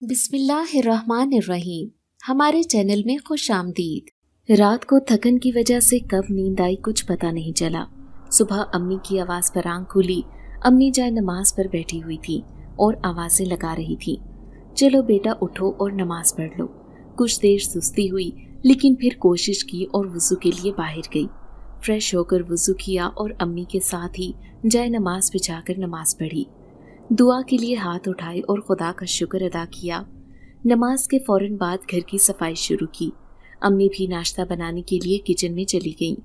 बिस्मिल्लाहिर्रहमानिर्रहीम। हमारे चैनल में खुश आमदीद। रात को थकन की वजह से कब नींद आई कुछ पता नहीं चला। सुबह अम्मी की आवाज़ पर आंख खुली। अम्मी जाए नमाज पर बैठी हुई थी और आवाज़ें लगा रही थी, चलो बेटा उठो और नमाज पढ़ लो। कुछ देर सुस्ती हुई लेकिन फिर कोशिश की और वज़ू के लिए बाहर गई। फ्रेश होकर वज़ू किया और अम्मी के साथ ही जाए नमाज बिछाकर नमाज पढ़ी। दुआ के लिए हाथ उठाए और खुदा का शुक्र अदा किया। नमाज के फौरन बाद घर की सफाई शुरू की। अम्मी भी नाश्ता बनाने के लिए किचन में चली गईं।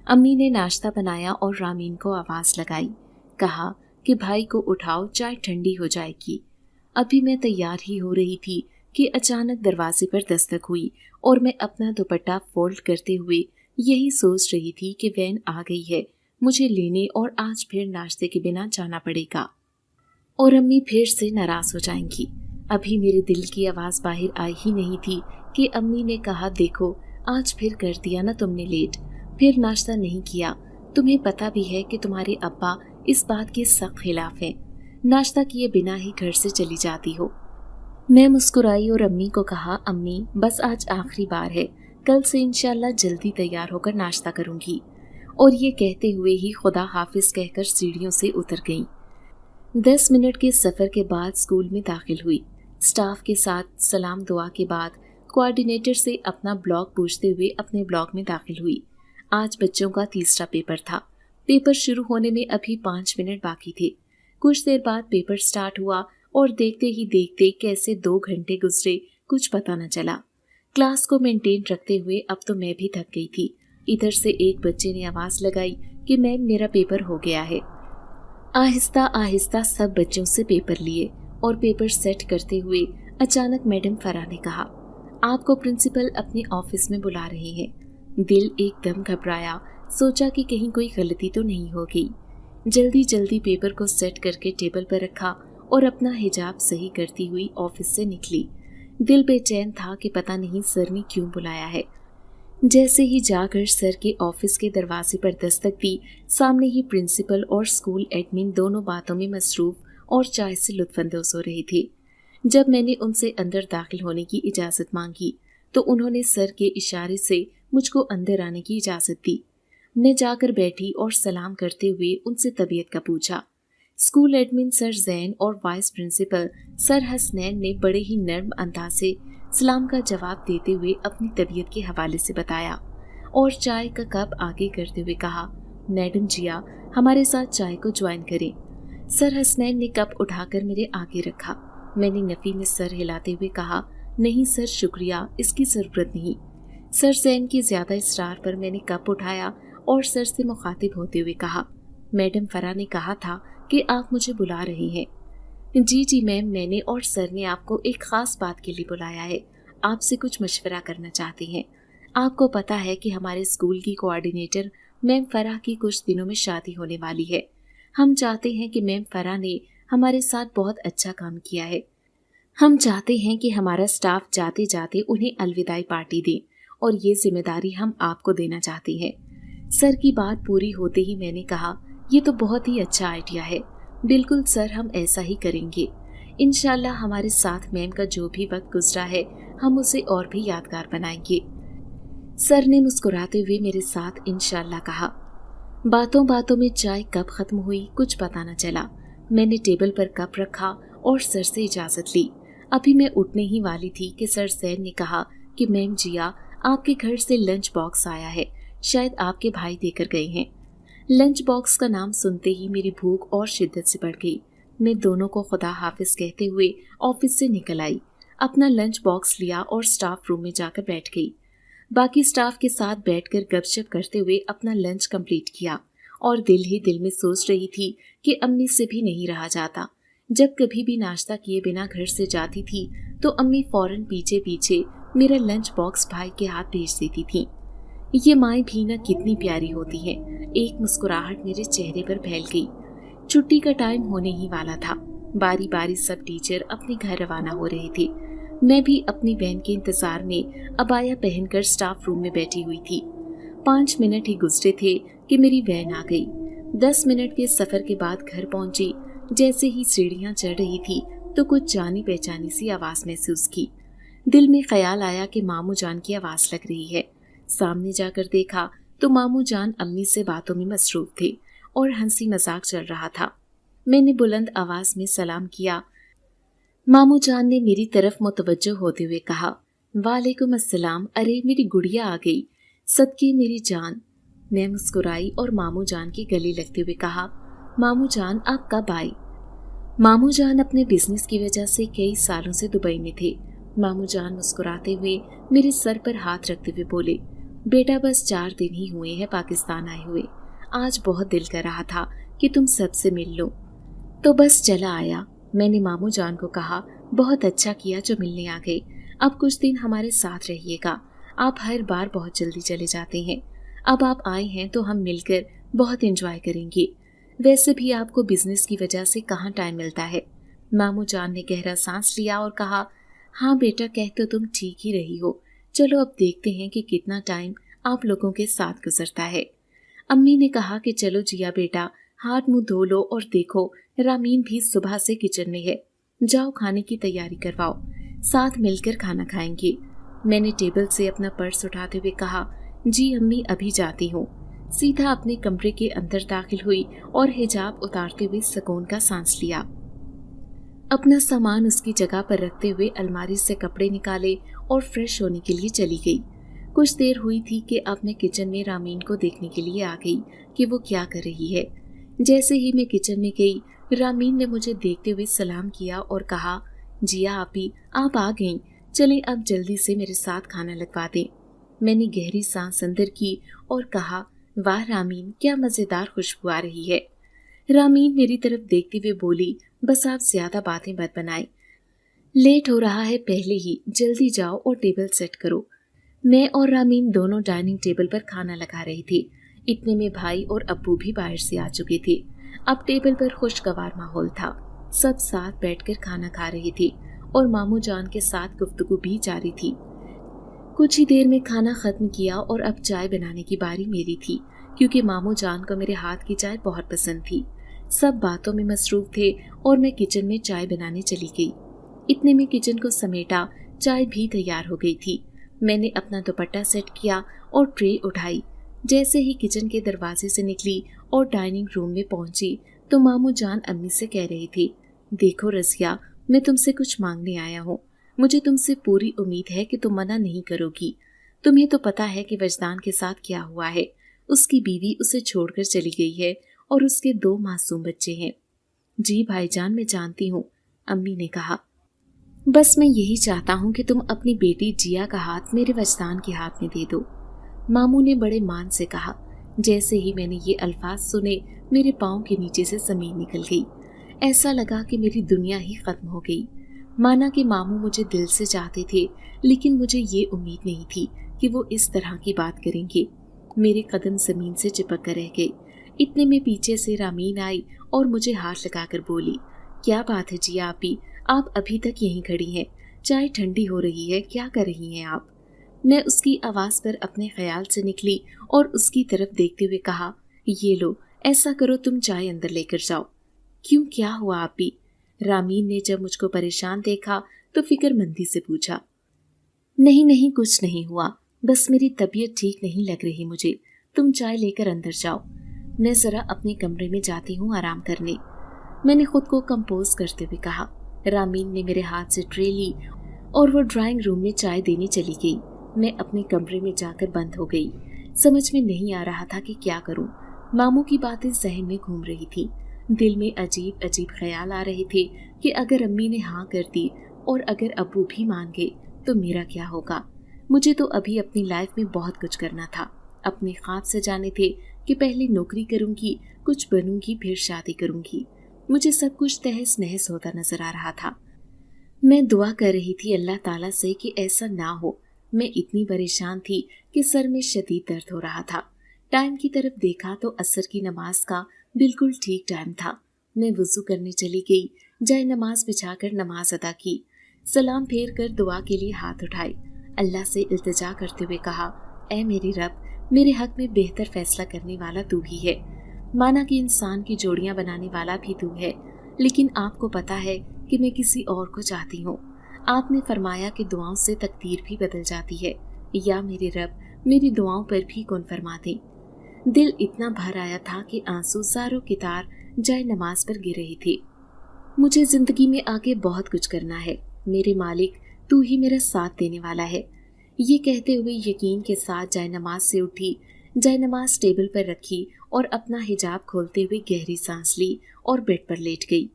अम्मी ने नाश्ता बनाया और रामीन को आवाज़ लगाई, कहा कि भाई को उठाओ, चाय ठंडी हो जाएगी। अभी मैं तैयार ही हो रही थी कि अचानक दरवाजे पर दस्तक हुई और मैं अपना दुपट्टा फोल्ड करते हुए यही सोच रही थी कि वैन आ गई है, मुझे लेने और आज फिर नाश्ते के बिना जाना पड़ेगा और अम्मी फिर से नाराज हो जाएंगी। अभी मेरे दिल की आवाज़ बाहर आई ही नहीं थी कि अम्मी ने कहा, देखो आज फिर कर दिया ना तुमने लेट, फिर नाश्ता नहीं किया। तुम्हें पता भी है कि तुम्हारे अब्बा इस बात के सख्त खिलाफ हैं। नाश्ता किए बिना ही घर से चली जाती हो। मैं मुस्कुराई और अम्मी को कहा, अम्मी बस आज आखिरी बार है, कल से इंशाल्लाह जल्दी तैयार होकर नाश्ता करूंगी। और ये कहते हुए ही खुदा हाफिज कहकर सीढ़ियों से उतर गई। 10 मिनट के सफ़र के बाद स्कूल में दाखिल हुई। स्टाफ के साथ सलाम दुआ के बाद कोऑर्डिनेटर से अपना ब्लॉक पूछते हुए अपने ब्लॉक में दाखिल हुई। आज बच्चों का तीसरा पेपर था। पेपर शुरू होने में अभी 5 मिनट बाकी थे। कुछ देर बाद पेपर स्टार्ट हुआ और देखते ही देखते कैसे 2 घंटे गुजरे कुछ पता न चला। क्लास को मेंटेन रखते हुए अब तो मैं भी थक गई थी। इधर से एक बच्चे ने आवाज़ लगाई कि मैम मेरा पेपर हो गया है। आहिस्ता आहिस्ता सब बच्चों से पेपर लिए और पेपर सेट करते हुए अचानक मैडम फराह ने कहा, आपको प्रिंसिपल अपने ऑफिस में बुला रहे हैं। दिल एकदम घबराया, सोचा कि कहीं कोई गलती तो नहीं हो गई। जल्दी जल्दी पेपर को सेट करके टेबल पर रखा और अपना हिजाब सही करती हुई ऑफिस से निकली। दिल बेचैन था कि पता नहीं सर ने क्यों बुलाया है। जैसे ही जाकर सर के ऑफिस के दरवाजे पर दस्तक दी, सामने ही प्रिंसिपल और स्कूल एडमिन दोनों बातों में मसरूफ और चाय से लुत्फानंदोज हो रहे थे। जब मैंने उनसे अंदर दाखिल होने की इजाज़त मांगी तो उन्होंने सर के इशारे से मुझको अंदर आने की इजाज़त दी। मैं जाकर बैठी और सलाम करते हुए उनसे तबीयत का पूछा। स्कूल एडमिन सर जैन और वाइस प्रिंसिपल सर हसनैन ने बड़े ही नर्म अंदाज से सलाम का जवाब देते हुए अपनी तबीयत के हवाले से बताया और चाय का कप आगे करते हुए कहा, मैडम जिया हमारे साथ चाय को ज्वाइन करें। सर हसनैन ने कप उठाकर मेरे आगे रखा। मैंने नफी में सर हिलाते हुए कहा, नहीं सर शुक्रिया, इसकी ज़रूरत नहीं। सर जैन की ज़्यादा इसरार पर मैंने कप उठाया और सर से मुखातिब होते हुए कहा, मैडम फराह ने कहा था कि आप मुझे बुला रही हैं। जी मैम, मैंने और सर ने आपको एक ख़ास बात के लिए बुलाया है, आपसे कुछ मशवरा करना चाहते हैं। आपको पता है कि हमारे स्कूल की कोऑर्डिनेटर मैम फराह की कुछ दिनों में शादी होने वाली है। हम चाहते हैं कि मैम फराह ने हमारे साथ बहुत अच्छा काम किया है। हम चाहते हैं कि हमारा स्टाफ जाते जाते उन्हें अलविदाई पार्टी दे और ये जिम्मेदारी हम आपको देना चाहते हैं। सर की बात पूरी होते ही मैंने कहा, ये तो बहुत ही अच्छा आइडिया है। बिल्कुल सर, हम ऐसा ही करेंगे। इंशाल्लाह हमारे साथ मैम का जो भी वक्त गुजरा है हम उसे और भी यादगार बनाएंगे। सर ने मुस्कुराते हुए मेरे साथ इंशाल्लाह कहा। बातों बातों में चाय कब खत्म हुई कुछ पता न चला। मैंने टेबल पर कप रखा और सर से इजाज़त ली। अभी मैं उठने ही वाली थी कि सर सैन ने कहा कि मैम जिया आपके घर से लंच बॉक्स आया है, शायद आपके भाई देकर गए हैं। लंच बॉक्स का नाम सुनते ही मेरी भूख और शिद्दत से बढ़ गई। मैं दोनों को खुदा हाफिज कहते हुए ऑफिस से निकल आई, अपना लंच बॉक्स लिया और स्टाफ रूम में जाकर बैठ गई। बाकी स्टाफ के साथ बैठकर गपशप करते हुए अपना लंच कंप्लीट किया और दिल ही दिल में सोच रही थी कि अम्मी से भी नहीं रहा जाता। जब कभी भी नाश्ता किए बिना घर से जाती थी तो अम्मी फौरन पीछे पीछे मेरा लंच बॉक्स भाई के हाथ भेज देती थी। ये माएँ भी न कितनी प्यारी होती हैं। एक मुस्कुराहट मेरे चेहरे पर फैल गई। छुट्टी का टाइम होने ही वाला था। बारी बारी सब टीचर अपने घर रवाना हो रहे थे। मैं भी अपनी वैन के इंतजार में अबाया पहनकर स्टाफ रूम में बैठी हुई थी। 5 मिनट ही गुजरे थे कि मेरी वैन आ गई। 10 मिनट के सफर के बाद घर पहुंची। जैसे ही सीढ़ियां चढ़ रही थी तो कुछ जानी पहचानी सी आवाज महसूस की। दिल में ख्याल आया कि मामू जान की आवाज लग रही है। सामने जाकर देखा तो मामू जान अम्मी से बातों में मसरूफ थे और हंसी मजाक चल रहा था। मैंने बुलंद आवाज में सलाम किया। मामू जान ने मेरी तरफ मुतवज्जो होते हुए कहा, वालेकुम अस्सलाम, अरे मेरी गुड़िया आ गई, सदके मेरी जान। मैं मुस्कुराई और मामू जान के गले लगते हुए कहा, मामू जान आप कब आई? मामू जान अपने बिजनेस की वजह से कई सालों से दुबई में थे। मामू जान मुस्कुराते हुए मेरे सर पर हाथ रखते हुए बोले, बेटा बस 4 दिन ही हुए हैं पाकिस्तान आए हुए, आज बहुत दिल कर रहा था कि तुम सबसे मिल लो तो बस चला आया। मैंने मामू जान को कहा, बहुत अच्छा किया जो मिलने आ गए, अब कुछ दिन हमारे साथ रहिएगा, आप हर बार बहुत जल्दी चले जाते हैं, अब आप आए हैं तो हम मिलकर बहुत एंजॉय करेंगे, वैसे भी आपको बिजनेस की वजह से कहाँ टाइम मिलता है। मामू जान ने गहरा सांस लिया और कहा, हाँ बेटा कह तो तुम ठीक ही रही हो, चलो अब देखते हैं कि कितना टाइम आप लोगों के साथ गुजरता है। अम्मी ने कहा कि चलो जिया बेटा, हाथ मुंह धो लो और देखो रामीन भी सुबह से किचन में है, जाओ खाने की तैयारी करवाओ, साथ मिलकर खाना खाएंगे। मैंने टेबल से अपना पर्स उठाते हुए कहा, जी अम्मी अभी जाती हूँ। सीधा अपने कमरे के अंदर दाखिल हुई और हिजाब उतारते हुए सुकून का सांस लिया। अपना सामान उसकी जगह पर रखते हुए अलमारी से कपड़े निकाले और फ्रेश होने के लिए चली गई। कुछ देर हुई थी कि अब मैं किचन में रामीन को देखने के लिए आ गई कि वो क्या कर रही है। जैसे ही मैं किचन में गई, रामीन ने मुझे देखते हुए सलाम किया और कहा, जिया आपी आप आ गईं, चलें अब जल्दी से मेरे साथ खाना लगवा दें। मैंने गहरी सांस अंदर की और कहा, वाह रामीन क्या मजेदार खुशबू आ रही है। रामीन मेरी तरफ देखते हुए बोली, बस आप ज्यादा बातें मत बनाएं, लेट हो रहा है पहले ही, जल्दी जाओ और टेबल सेट करो। मैं और रामीन दोनों डाइनिंग टेबल पर खाना लगा रहे थे। इतने में भाई और अब्बू भी बाहर से आ चुके थे। अब टेबल पर खुशगवार माहौल था, सब साथ बैठकर खाना खा रहे थे और मामू जान के साथ गुफ्तगू भी जारी थी। कुछ ही देर में खाना खत्म किया और अब चाय बनाने की बारी मेरी थी, क्योंकि मामू जान को मेरे हाथ की चाय बहुत पसंद थी। सब बातों में मसरूफ थे और मैं किचन में चाय बनाने चली गई। इतने में किचन को समेटा, चाय भी तैयार हो गई थी। मैंने अपना दुपट्टा सेट किया और ट्रे उठाई। जैसे ही किचन के दरवाजे से निकली और डाइनिंग रूम में पहुंची तो मामू जान अम्मी से कह रही थी, देखो रज़िया, मैं तुमसे कुछ मांगने आया हूँ, मुझे तुमसे पूरी उम्मीद है कि तुम मना नहीं करोगी। तुम्हें तो पता है कि वजदान के साथ क्या हुआ है, उसकी बीवी उसे छोड़कर चली गई है और उसके 2 मासूम बच्चे हैं। जी भाईजान मैं जानती हूँ, अम्मी ने कहा, बस मैं यही चाहता हूँ कि तुम अपनी बेटी जिया का हाथ मेरे वजदान के हाथ में दे दो। मामू ने बड़े मान से कहा। जैसे ही मैंने ये अल्फाज सुने मेरे पाँव के नीचे से जमीन निकल गई। ऐसा लगा कि मेरी दुनिया ही खत्म हो गई। माना कि मामू मुझे दिल से चाहते थे, लेकिन मुझे ये उम्मीद नहीं थी कि वो इस तरह की बात करेंगे। मेरे कदम जमीन से चिपक कर रह गए। इतने में पीछे से रामीन आई और मुझे हाथ लगाकर बोली, क्या बात है जिया आपी, आप अभी तक यहीं खड़ी हैं, चाय ठंडी हो रही है, क्या कर रही हैं आप? मैं उसकी आवाज़ पर अपने ख्याल से निकली और उसकी तरफ देखते हुए कहा, ये लो, ऐसा करो तुम चाय अंदर लेकर जाओ। क्यों, क्या हुआ आपी? रामीन ने जब मुझको परेशान देखा तो फिक्रमंदी से पूछा। नहीं नहीं कुछ नहीं हुआ, बस मेरी तबीयत ठीक नहीं लग रही मुझे, तुम चाय लेकर अंदर जाओ, मैं ज़रा अपने कमरे में जाती हूँ आराम करने। मैंने खुद को कंपोज करते हुए कहा। रामीन ने मेरे हाथ से ट्रे ली और वो ड्राइंग रूम में चाय देने चली गई। मैं अपने कमरे में जाकर बंद हो गई। समझ में नहीं आ रहा था कि क्या करूं। मामू की बातें जहन में घूम रही थी। दिल में अजीब अजीब ख्याल आ रहे थे कि अगर अम्मी ने हाँ कर दी और अगर अब्बू भी मान गए तो मेरा क्या होगा। मुझे तो अभी अपनी लाइफ में बहुत कुछ करना था। अपने ख्वाब सजाने थे कि पहले नौकरी करूंगी, कुछ बनूंगी, फिर शादी करूंगी। मुझे सब कुछ तहस नहस होता नजर आ रहा था। मैं दुआ कर रही थी अल्लाह ताला से कि ऐसा ना हो। मैं इतनी परेशान थी कि सर में शदीद दर्द हो रहा था। टाइम की तरफ देखा तो असर की नमाज का बिल्कुल ठीक टाइम था। मैं वुजू करने चली गई, जाए नमाज बिछाकर नमाज अदा की, सलाम फेर कर दुआ के लिए हाथ उठाए, अल्लाह से इल्तिजा करते हुए कहा, ऐ मेरे रब, मेरे हक में बेहतर फैसला करने वाला तू ही है। माना कि इंसान की जोड़ियां बनाने वाला भी तू है, लेकिन आपको पता है कि मैं किसी और को चाहती हूँ। आपने फरमाया कि दुआओं से तकदीर भी बदल जाती है। या मेरे रब मेरी दुआओं पर भी कौन फरमा दे। दिल इतना भर आया था कि आंसू सारों की तार जाए नमाज पर गिर रही थी। मुझे जिंदगी में आगे बहुत कुछ करना है। मेरे मालिक, तू ही मेरा साथ देने वाला है। ये कहते हुए यकीन के साथ जाए नमाज से उठी, जाए नमाज टेबल पर रखी और अपना हिजाब खोलते हुए गहरी सांस ली और बेड पर लेट गई।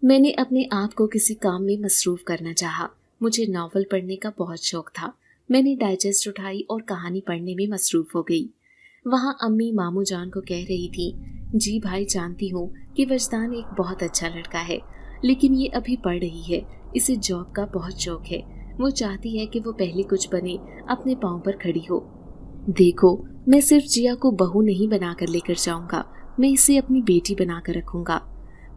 मैंने अपने आप को किसी काम में मसरूफ करना चाहा। मुझे नॉवल पढ़ने का बहुत शौक था। मैंने डाइजेस्ट उठाई और कहानी पढ़ने में मसरूफ हो गई। वहाँ अम्मी मामू जान को कह रही थी, जी भाई, जानती हूँ कि वजदान एक बहुत अच्छा लड़का है, लेकिन ये अभी पढ़ रही है, इसे जॉब का बहुत शौक है। वो चाहती है कि वो पहले कुछ बने, अपने पाँव पर खड़ी हो। देखो, मैं सिर्फ जिया को बहू नहीं बनाकर लेकर जाऊंगा, मैं इसे अपनी बेटी बनाकर रखूंगा।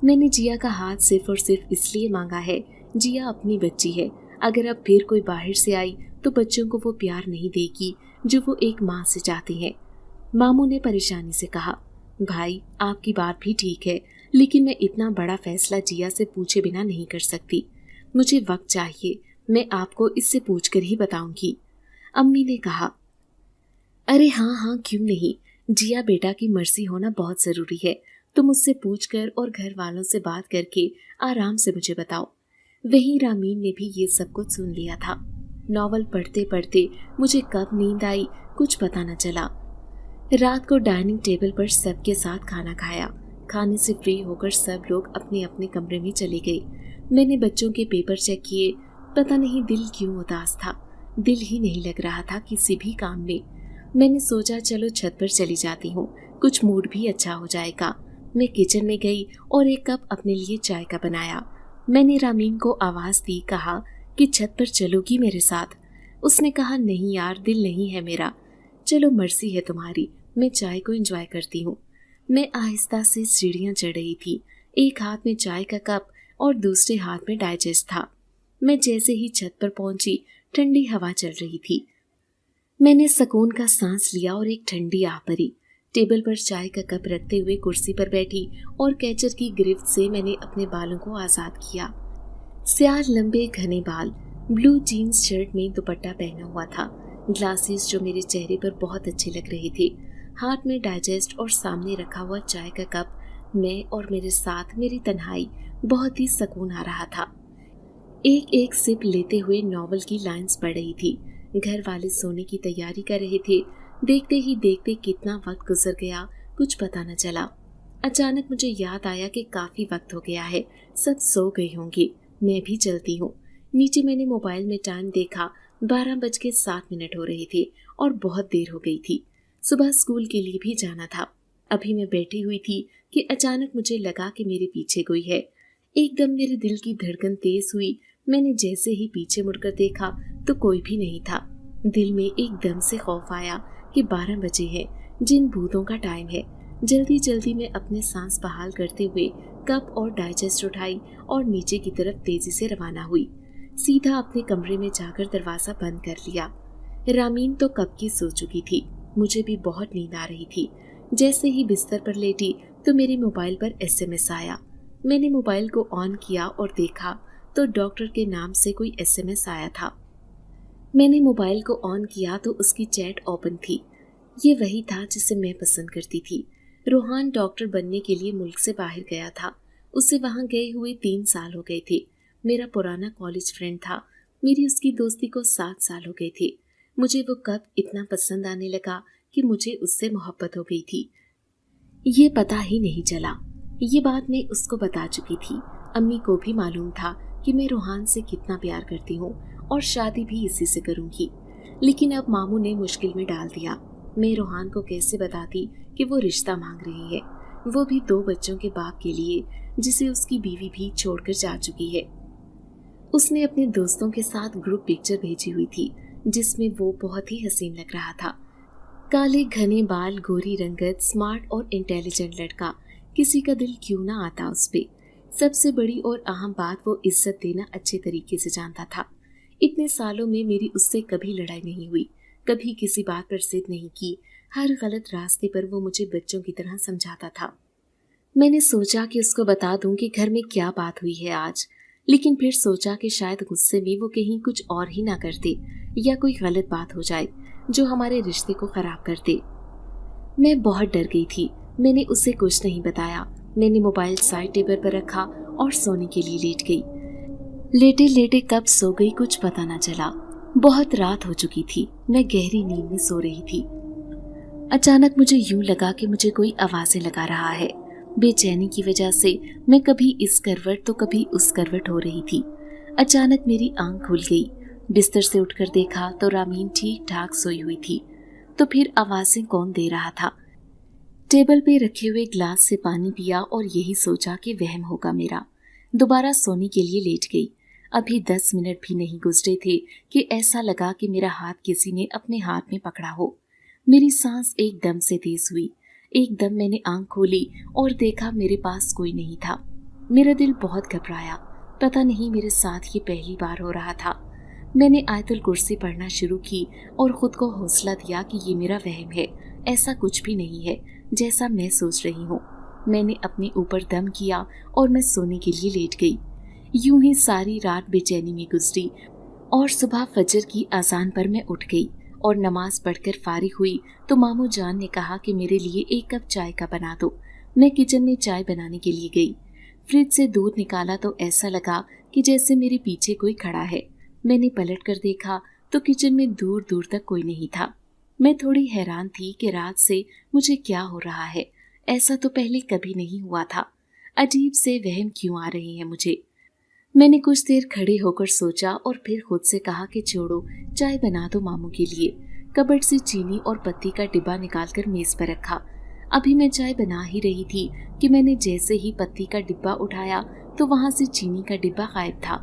मैंने जिया का हाथ सिर्फ और सिर्फ इसलिए मांगा है, जिया अपनी बच्ची है। अगर अब फिर कोई बाहर से आई तो बच्चों को वो प्यार नहीं देगी जो वो एक माँ से चाहती है। मामू ने परेशानी से कहा, भाई आपकी बात भी ठीक है, लेकिन मैं इतना बड़ा फैसला जिया से पूछे बिना नहीं कर सकती। मुझे वक्त चाहिए, मैं आपको इससे पूछकर ही बताऊंगी। अम्मी ने कहा, अरे हाँ हाँ, क्यों नहीं, जिया बेटा की मर्जी होना बहुत जरूरी है। तुम उससे पूछकर और घर वालों से बात करके आराम से मुझे बताओ। वहीं रामीन ने भी ये सब कुछ सुन लिया था। नॉवल पढ़ते पढ़ते मुझे कब नींद आई कुछ पता न चला। रात को डाइनिंग टेबल पर सबके साथ खाना खाया। खाने से फ्री होकर सब लोग अपने अपने कमरे में चले गए। मैंने बच्चों के पेपर चेक किए। पता नहीं दिल क्यों उदास था, दिल ही नहीं लग रहा था किसी भी काम में। मैंने सोचा चलो छत पर चली जाती हूँ, कुछ मूड भी अच्छा हो जाएगा। मैं किचन में गई और एक कप अपने लिए चाय का बनाया। मैंने रामीन को आवाज दी, कहा कि छत पर चलोगी मेरे साथ। उसने कहा, नहीं यार, दिल नहीं है मेरा। चलो मर्जी है तुम्हारी, मैं चाय को एंजॉय करती हूँ। मैं आहिस्ता से सीढ़ियाँ चढ़ रही थी। एक हाथ में चाय का कप और दूसरे हाथ में डाइजेस्ट था। मैं जैसे ही छत पर पहुंची, ठंडी हवा चल रही थी। मैंने सुकून का सांस लिया और एक ठंडी आह भरी। टेबल पर चाय का कप रखते हुए कुर्सी पर बैठी और कैचर की गिरफ्त से मैंने अपने बालों को आजाद किया। स्याह लंबे घने बाल, ब्लू जीन्स शर्ट में दुपट्टा पहना हुआ था, ग्लासेस जो मेरे चेहरे पर बहुत अच्छे लग रहे थे, हाथ में डाइजेस्ट और सामने रखा हुआ चाय का कप। मैं और मेरे साथ मेरी तन्हाई, बहुत ही सुकून आ रहा था। एक एक सिप लेते हुए नॉवल की लाइंस पढ़ रही थी। घर वाले सोने की तैयारी कर रहे थे। देखते ही देखते कितना वक्त गुजर गया कुछ पता न चला। अचानक मुझे याद आया कि काफी वक्त हो गया है, सब सो गए होंगे, मैं भी चलती हूँ। नीचे मैंने मोबाइल में टाइम देखा, 12:07 हो रहे थे और बहुत देर हो गई थी। सुबह स्कूल के लिए भी जाना था। अभी मैं बैठी हुई थी कि अचानक मुझे लगा कि मेरे पीछे कोई है। एकदम मेरे दिल की धड़कन तेज हुई। मैंने जैसे ही पीछे मुड़कर देखा तो कोई भी नहीं था। दिल में एकदम से खौफ आया कि 12 बजे हैं, जिन भूतों का टाइम है। जल्दी जल्दी मैं अपने सांस बहाल करते हुए कप और डाइजेस्ट उठाई और नीचे की तरफ तेजी से रवाना हुई। सीधा अपने कमरे में जाकर दरवाजा बंद कर लिया। रामीन तो कब की सो चुकी थी, मुझे भी बहुत नींद आ रही थी। जैसे ही बिस्तर पर लेटी तो मेरे मोबाइल पर SMS आया। मैंने मोबाइल को ऑन किया और देखा तो डॉक्टर के नाम से कोई SMS आया था। मैंने मोबाइल को ऑन किया तो उसकी चैट ओपन थी। ये वही था जिसे मैं पसंद करती थी। रोहान डॉक्टर बनने के लिए मुल्क से बाहर गया था। उसे वहां गए हुए 3 साल हो गए थे। मेरा पुराना कॉलेज फ्रेंड था। मेरी उसकी दोस्ती को 7 साल हो गए थे। मुझे वो कब इतना पसंद आने लगा कि मुझे उससे मोहब्बत हो गई थी, ये पता ही नहीं चला। ये बात मैं उसको बता चुकी थी। अम्मी को भी मालूम था कि मैं रोहान से कितना प्यार करती हूँ और शादी भी इसी से करूँगी। लेकिन अब मामू ने मुश्किल में डाल दिया। मैं रोहान को कैसे बताती कि वो रिश्ता मांग रही है, वो भी 2 बच्चों के बाप के लिए, जिसे उसकी बीवी भी छोड़कर जा चुकी है। उसने अपने दोस्तों के साथ ग्रुप पिक्चर भेजी हुई थी जिसमें वो बहुत ही हसीन लग रहा था। काले घने बाल, गोरी रंगत, स्मार्ट और इंटेलिजेंट लड़का, किसी का दिल क्यों ना आता उस पे। सबसे बड़ी और अहम बात, वो इज्जत देना अच्छे तरीके से जानता था। इतने सालों में मेरी उससे कभी लड़ाई नहीं हुई, कभी किसी बात पर जिद नहीं की। हर गलत रास्ते पर वो मुझे बच्चों की तरह समझाता था। मैंने सोचा कि उसको बता दूं कि घर में क्या बात हुई है आज। लेकिन फिर सोचा कि शायद गुस्से में वो कहीं कुछ और ही ना कर दे या कोई गलत बात हो जाए जो हमारे रिश्ते को खराब कर दे। मैं बहुत डर गई थी। मैंने उसे कुछ नहीं बताया। मैंने मोबाइल साइड टेबल पर रखा और सोने के लिए लेट गई। लेटे लेटे कब सो गई कुछ पता न चला। बहुत रात हो चुकी थी। मैं गहरी नींद में सो रही थी। अचानक मुझे यूं लगा कि मुझे कोई आवाजें लगा रहा है। बेचैनी की वजह से मैं कभी इस करवट तो कभी उस करवट हो रही थी। अचानक मेरी आंख खुल गई। बिस्तर से उठकर देखा तो रामीन ठीक ठाक सोई हुई थी। तो फिर आवाजें कौन दे रहा था? टेबल पे रखे हुए ग्लास से पानी पिया और यही सोचा कि वहम होगा मेरा। दोबारा सोने के लिए लेट गई। अभी 10 मिनट भी नहीं गुजरे थे कि ऐसा लगा कि मेरा हाथ किसी ने अपने हाथ में पकड़ा हो। मेरी सांस एकदम से तेज हुई। एकदम मैंने आंख खोली और देखा मेरे पास कोई नहीं था। मेरा दिल बहुत घबराया। पता नहीं मेरे साथ ये पहली बार हो रहा था। मैंने आयतुल कुर्सी पढ़ना शुरू की और खुद को हौसला दिया कि ये मेरा वहम है, ऐसा कुछ भी नहीं है जैसा मैं सोच रही हूँ। मैंने अपने ऊपर दम किया और मैं सोने के लिए लेट गई। यूं ही सारी रात बेचैनी में गुजरी और सुबह फजर की अजान पर मैं उठ गई और नमाज पढ़कर फारिग हुई तो मामू जान ने कहा कि मेरे लिए 1 कप चाय का बना दो। मैं किचन में चाय बनाने के लिए गई। फ्रिज से दूध निकाला तो ऐसा लगा कि जैसे मेरे पीछे कोई खड़ा है। मैंने पलट कर देखा तो किचन में दूर दूर तक कोई नहीं था। मैं थोड़ी हैरान थी कि रात से मुझे क्या हो रहा है। ऐसा तो पहले कभी नहीं हुआ था। अजीब से वहम क्यों आ रहे हैं मुझे। मैंने कुछ देर खड़े होकर सोचा और फिर खुद से कहा कि छोड़ो, चाय बना दो मामू के लिए। कबर्ड से चीनी और पत्ती का डिब्बा निकालकर मेज पर रखा। अभी मैं चाय बना ही रही थी कि मैंने जैसे ही पत्ती का डिब्बा उठाया तो वहां से चीनी का डिब्बा गायब था।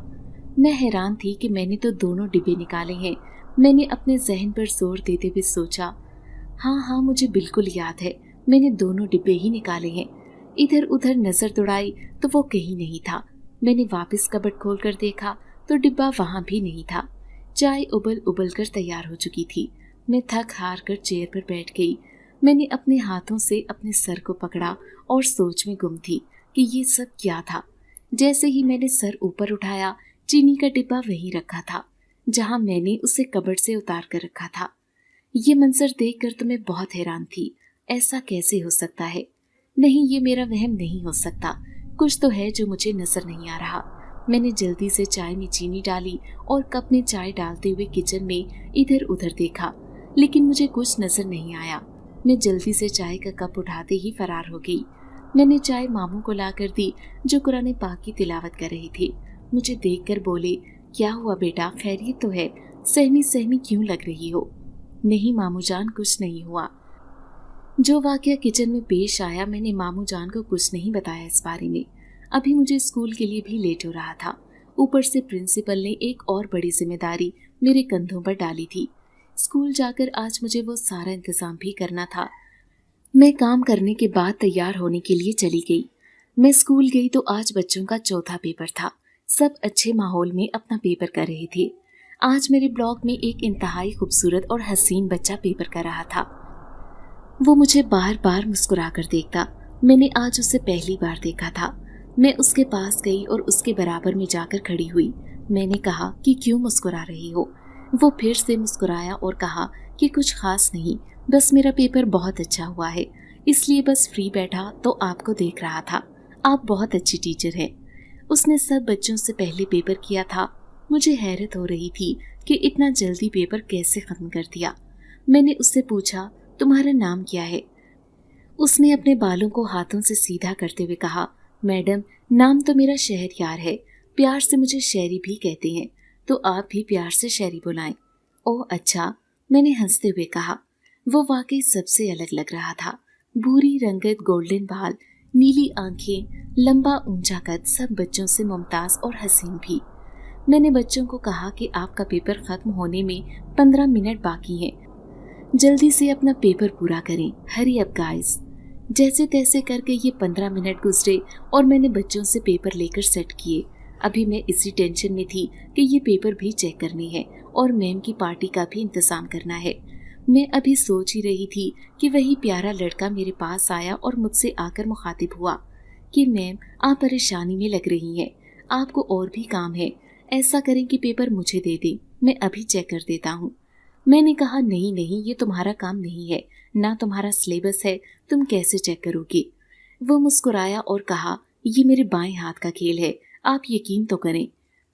मैं हैरान थी कि मैंने तो दोनों डिब्बे निकाले हैं। मैंने अपने जहन पर जोर देते हुए सोचा, हाँ मुझे बिल्कुल याद है, मैंने दोनों डिब्बे ही निकाले हैं। इधर उधर नजर दौड़ाई तो वो कहीं नहीं था। मैंने वापस कबर्ड खोलकर देखा तो डिब्बा वहां भी नहीं था। चाय उबल उबल कर तैयार हो चुकी थी। मैं थक हार कर चेयर पर बैठ गई। मैंने अपने हाथों से अपने सर को पकड़ा और सोच में गुम थी कि ये सब क्या था। जैसे ही मैंने सर ऊपर उठाया, चीनी का डिब्बा वहीं रखा था जहां मैंने उसे कबर्ड से उतार कर रखा था। ये मंजर देखकर तो मैं बहुत हैरान थी। ऐसा कैसे हो सकता है? नहीं, ये मेरा वहम नहीं हो सकता। कुछ तो है जो मुझे नजर नहीं आ रहा। मैंने जल्दी से चाय में चीनी डाली और कप में चाय डालते हुए किचन में इधर उधर देखा, लेकिन मुझे कुछ नजर नहीं आया। मैं जल्दी से चाय का कप उठाते ही फरार हो गई। मैंने चाय मामू को ला कर दी जो कुरान पाक की तिलावत कर रही थी। मुझे देखकर बोले, क्या हुआ बेटा, खैरियत तो है? सहमी सहमी क्यों लग रही हो? नहीं मामू जान, कुछ नहीं हुआ। जो वाकया किचन में पेश आया मैंने मामू जान को कुछ नहीं बताया इस बारे में। अभी मुझे स्कूल के लिए भी लेट हो रहा था। ऊपर से प्रिंसिपल ने एक और बड़ी जिम्मेदारी मेरे कंधों पर डाली थी। स्कूल जाकर आज मुझे वो सारा इंतजाम भी करना था। मैं काम करने के बाद तैयार होने के लिए चली गई। मैं स्कूल गई तो आज बच्चों का चौथा पेपर था। सब अच्छे माहौल में अपना पेपर कर रहे थे। आज मेरे ब्लॉक में एक इंतहाई खूबसूरत और हसीन बच्चा पेपर कर रहा था। वो मुझे बार बार मुस्कुरा कर देखता। मैंने आज उसे पहली बार देखा था। मैं उसके पास गई और उसके बराबर में जाकर खड़ी हुई। मैंने कहा कि क्यों मुस्कुरा रही हो? वो फिर से मुस्कुराया और कहा कि कुछ खास नहीं, बस मेरा पेपर बहुत अच्छा हुआ है, इसलिए बस फ्री बैठा तो आपको देख रहा था। आप बहुत अच्छी टीचर हैं। उसने सब बच्चों से पहले पेपर किया था। मुझे हैरत हो रही थी कि इतना जल्दी पेपर कैसे खत्म कर दिया। मैंने उससे पूछा, तुम्हारा नाम क्या है? उसने अपने बालों को हाथों से सीधा करते हुए कहा, मैडम, नाम तो मेरा शहरयार है, प्यार से मुझे शहरी भी कहते हैं, तो आप भी प्यार से शहरी बुलाएं। ओह अच्छा, मैंने हंसते हुए कहा। वो वाकई सबसे अलग लग रहा था। भूरी रंगत, गोल्डन बाल, नीली आंखें, लंबा ऊंचा कद, सब बच्चों से मुमताज और हसीन भी। मैंने बच्चों को कहा कि आपका पेपर खत्म होने में 15 मिनट बाकी हैं, जल्दी से अपना पेपर पूरा करें, हरी अप गाइस। जैसे तैसे करके ये 15 मिनट गुजरे और मैंने बच्चों से पेपर लेकर सेट किए। अभी मैं इसी टेंशन में थी कि ये पेपर भी चेक करने हैं और मैम की पार्टी का भी इंतजाम करना है। मैं अभी सोच ही रही थी कि वही प्यारा लड़का मेरे पास आया और मुझसे आकर मुखातिब हुआ कि मैम, आप परेशानी में लग रही हैं, आपको और भी काम है, ऐसा करें कि पेपर मुझे दे दें, मैं अभी चेक कर देता हूँ। मैंने कहा नहीं नहीं, ये तुम्हारा काम नहीं है, ना तुम्हारा सिलेबस है, तुम कैसे चेक करोगे। वो मुस्कुराया और कहा ये मेरे बाएं हाथ का खेल है, आप यकीन तो करें।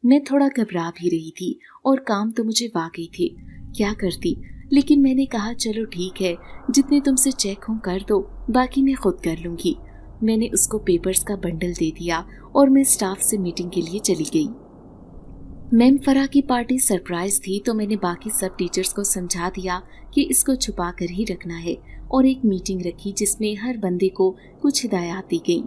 मैं थोड़ा घबरा भी रही थी और काम तो मुझे वाकई थे, क्या करती, लेकिन मैंने कहा चलो ठीक है, जितने तुमसे चेक हों कर दो, बाकी मैं खुद कर लूँगी। मैंने उसको पेपर्स का बंडल दे दिया और मैं स्टाफ से मीटिंग के लिए चली गई। मैम फराह की पार्टी सरप्राइज थी, तो मैंने बाकी सब टीचर्स को समझा दिया कि इसको छुपा कर ही रखना है और एक मीटिंग रखी जिसमें हर बंदे को कुछ हिदायत दी गई।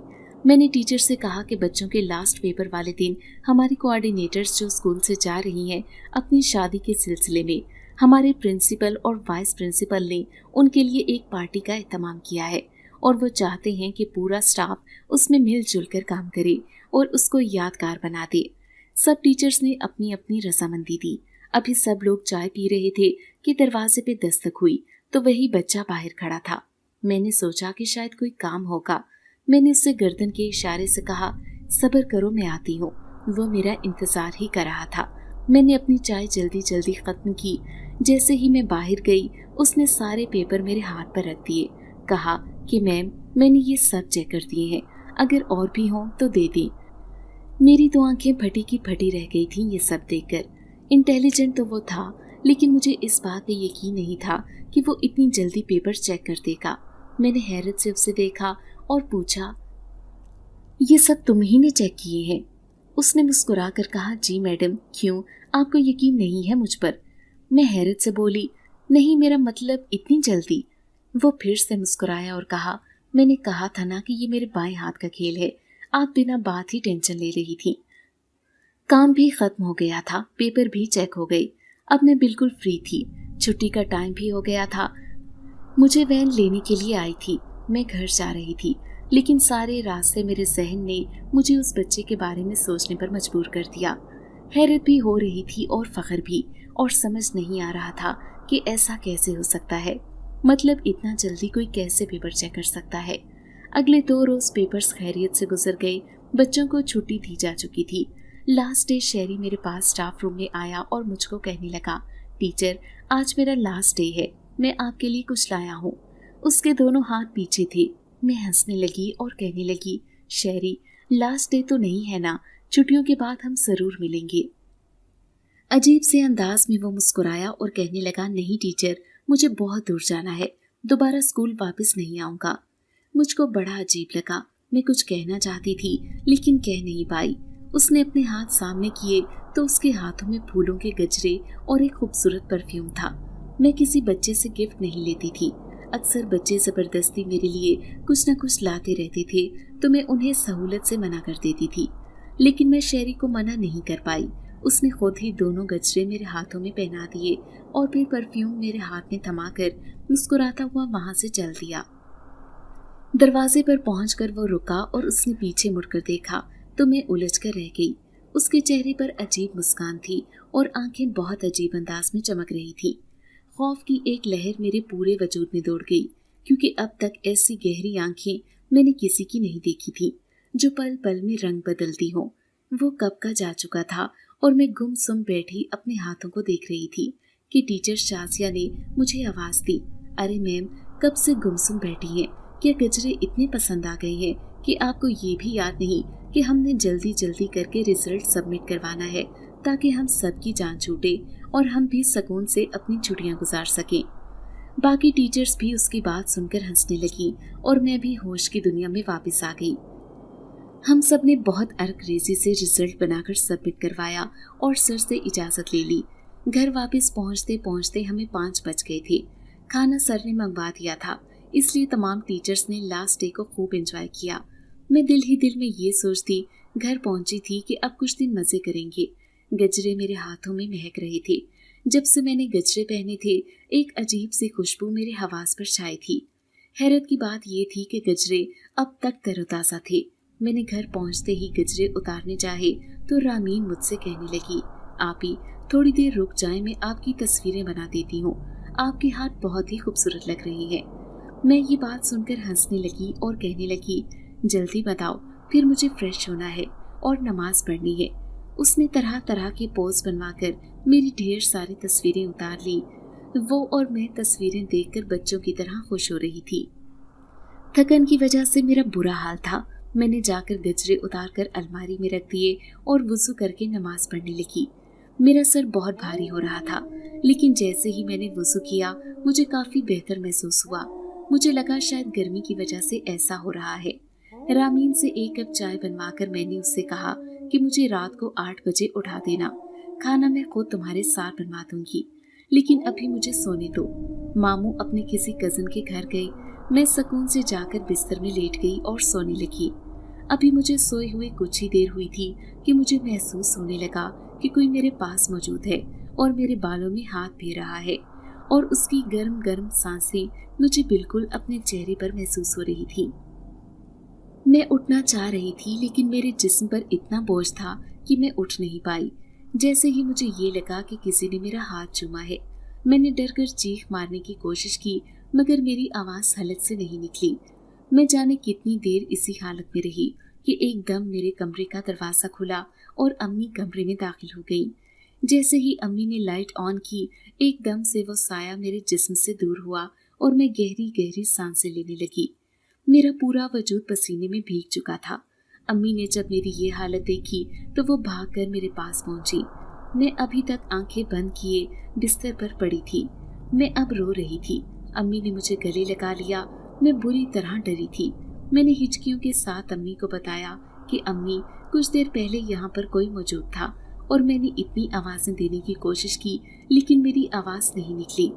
मैंने टीचर से कहा कि बच्चों के लास्ट पेपर वाले दिन हमारी कोऑर्डिनेटर्स जो स्कूल से जा रही हैं अपनी शादी के सिलसिले में, हमारे प्रिंसिपल और वाइस प्रिंसिपल ने उनके लिए एक पार्टी का एहतमाम किया है और वो चाहते हैं कि पूरा स्टाफ उसमें मिलजुल कर काम करे और उसको यादगार बना दे। सब टीचर्स ने अपनी अपनी रजामंदी दी। अभी सब लोग चाय पी रहे थे कि दरवाजे पे दस्तक हुई तो वही बच्चा बाहर खड़ा था। मैंने सोचा कि शायद कोई काम होगा। मैंने उससे गर्दन के इशारे से कहा सब्र करो, मैं आती हूँ। वो मेरा इंतजार ही कर रहा था। मैंने अपनी चाय जल्दी जल्दी खत्म की। जैसे ही मैं बाहर गई उसने सारे पेपर मेरे हाथ पर रख दिए। कहा कि मैम मैंने ये सब चेक कर दिए हैं, अगर और भी हों तो दे दें। मेरी तो आंखें फटी की फटी रह गई थी ये सब देखकर। इंटेलिजेंट तो वो था, लेकिन मुझे इस बात पे यकीन नहीं था कि वो इतनी जल्दी पेपर चेक कर देगा। मैंने हैरत से उसे देखा और पूछा ये सब तुम ही ने चेक किए हैं? उसने मुस्कुरा कर कहा जी मैडम, क्यों, आपको यकीन नहीं है मुझ पर? मैं हैरत से बोली नहीं, मेरा मतलब इतनी जल्दी। वो फिर से मुस्कुराया और कहा मैंने कहा था ना कि ये मेरे बाएं हाथ का खेल है, आप बिना बात ही टेंशन ले रही थी। काम भी खत्म हो गया था, पेपर भी चेक हो गई। अब मैं बिल्कुल फ्री थी, छुट्टी का टाइम भी हो गया था। मुझे वैन लेने के लिए आई थी। मैं घर जा रही थी, लेकिन सारे रास्ते मेरे जहन ने मुझे उस बच्चे के बारे में सोचने पर मजबूर कर दिया। हैरत भी हो रही थी और फख्र भी, और समझ नहीं आ रहा था कि ऐसा कैसे हो सकता है। मतलब इतना जल्दी कोई कैसे पेपर चेक कर सकता है। अगले 2 रोज पेपर्स खैरियत से गुजर गए। बच्चों को छुट्टी दी जा चुकी थी। लास्ट डे शहरी मेरे पास स्टाफ रूम में आया और मुझको कहने लगा टीचर आज मेरा लास्ट डे है, मैं आपके लिए कुछ लाया हूँ। उसके दोनों हाथ पीछे थे। मैं हंसने लगी और कहने लगी शहरी लास्ट डे तो नहीं है ना, छुट्टियों के बाद हम जरूर मिलेंगे। अजीब से अंदाज में वो मुस्कुराया और कहने लगा नहीं टीचर, मुझे बहुत दूर जाना है, दोबारा स्कूल वापस नहीं आऊँगा। मुझको बड़ा अजीब लगा। मैं कुछ कहना चाहती थी लेकिन कह नहीं पाई। उसने अपने हाथ सामने किए तो उसके हाथों में फूलों के गजरे और एक खूबसूरत परफ्यूम था। मैं किसी बच्चे से गिफ्ट नहीं लेती थी। अक्सर बच्चे जबरदस्ती मेरे लिए कुछ न कुछ लाते रहते थे तो मैं उन्हें सहूलत से मना कर देती थी, लेकिन मैं शहरी को मना नहीं कर पाई। उसने खुद ही दोनों गजरे मेरे हाथों में पहना दिए और फिर परफ्यूम मेरे हाथ में थमाकर मुस्कुराता हुआ वहां से चल दिया। दरवाजे पर पहुंचकर वो रुका और उसने पीछे मुड़कर देखा तो मैं उलझ कर रह गई। उसके चेहरे पर अजीब मुस्कान थी और आंखें बहुत अजीब अंदाज में चमक रही थी। खौफ की एक लहर मेरे पूरे वजूद में दौड़ गई, क्योंकि अब तक ऐसी गहरी आंखें मैंने किसी की नहीं देखी थी जो पल पल में रंग बदलती हो। वो कब का जा चुका था और मैं गुमसुम बैठी अपने हाथों को देख रही थी कि टीचर शाजिया ने मुझे आवाज दी, अरे मैम कब से गुमसुम बैठी हैं? क्या गजरे इतने पसंद आ गए हैं कि आपको ये भी याद नहीं कि हमने जल्दी जल्दी करके रिजल्ट सबमिट करवाना है ताकि हम सबकी जान छूटे और हम भी सुकून से अपनी छुट्टियां गुजार सकें। बाकी टीचर्स भी उसकी बात सुनकर हंसने लगी और मैं भी होश की दुनिया में वापस आ गई। हम सब ने बहुत अंग्रेजी से रिजल्ट बनाकर सबमिट करवाया और सर से इजाजत ले ली। घर वापस पहुंचते पहुंचते हमें 5 बज गए थे। खाना सर ने मंगवा दिया था, इसलिए तमाम टीचर्स ने लास्ट डे को खूब एंजॉय किया। मैं दिल ही दिल में ये सोचती घर पहुंची थी कि अब कुछ दिन मजे करेंगे। गजरे मेरे हाथों में महक रहे थे। जब से मैंने गजरे पहने थे एक अजीब सी खुशबू मेरे हवास पर छाई थी। हैरत की बात ये थी कि गजरे अब तक तरोताज़ा थे। मैंने घर पहुंचते ही गजरे उतारने चाहे तो रामीन मुझसे कहने लगी, आपी थोड़ी देर रुक जाएं, मैं आपकी तस्वीरें बना देती हूँ, आपके हाथ बहुत ही खूबसूरत लग रहे हैं। मैं ये बात सुनकर हंसने लगी और कहने लगी, जल्दी बताओ, फिर मुझे फ्रेश होना है और नमाज पढ़नी है। उसने तरह तरह के पोज बनवाकर मेरी ढेर सारी तस्वीरें उतार ली। वो और मैं तस्वीरें देखकर बच्चों की तरह खुश हो रही थी। थकन की वजह से मेरा बुरा हाल था। मैंने जाकर गजरे उतारकर अलमारी में रख दिए और वुज़ू करके नमाज पढ़ने लगी। मेरा सर बहुत भारी हो रहा था, लेकिन जैसे ही मैंने वुज़ू किया मुझे काफ़ी बेहतर महसूस हुआ। मुझे लगा शायद गर्मी की वजह से ऐसा हो रहा है। रामीन से 1 कप चाय बनवाकर मैंने उससे कहा कि मुझे रात को 8 बजे उठा देना। खाना मैं खुद तुम्हारे साथ बनवा दूंगी, लेकिन अभी मुझे सोने दो। मामू अपने किसी कज़न के घर गए। मैं सुकून से जाकर बिस्तर में लेट गई और सोने लगी। अभी मुझे सोए हुए कुछ ही देर हुई थी कि मुझे महसूस होने लगा कि कोई मेरे पास मौजूद है और मेरे बालों में हाथ फेर रहा है, और उसकी गर्म गर्म सांसें मुझे बिल्कुल अपने चेहरे पर महसूस हो रही थी। मैं उठना चाह रही थी, लेकिन मेरे जिस्म पर इतना बोझ था कि मैं उठ नहीं पाई। जैसे ही मुझे ये लगा कि किसी ने मेरा हाथ चूमा है, मैंने डर कर चीख मारने की कोशिश की, मगर मेरी आवाज़ हलक से नहीं निकली। मैं जाने कितनी देर इसी हालत में रही कि एकदम मेरे कमरे का दरवाज़ा खुला और अम्मी कमरे में दाखिल हो गई। जैसे ही अम्मी ने लाइट ऑन की, एकदम से वो साया मेरे जिस्म से दूर हुआ और मैं गहरी गहरी सांसें लेने लगी। मेरा पूरा वजूद पसीने में भीग चुका था। अम्मी ने जब मेरी ये हालत देखी तो वो भागकर मेरे पास पहुंची। मैं अभी तक आंखें बंद किए बिस्तर पर पड़ी थी। मैं अब रो रही थी। अम्मी ने मुझे गले लगा लिया। मैं बुरी तरह डरी थी। मैंने हिचकियों के साथ अम्मी को बताया कि अम्मी, कुछ देर पहले यहाँ पर कोई मौजूद था और मैंने इतनी आवाज़ें देने की कोशिश की, लेकिन मेरी आवाज़ नहीं निकली।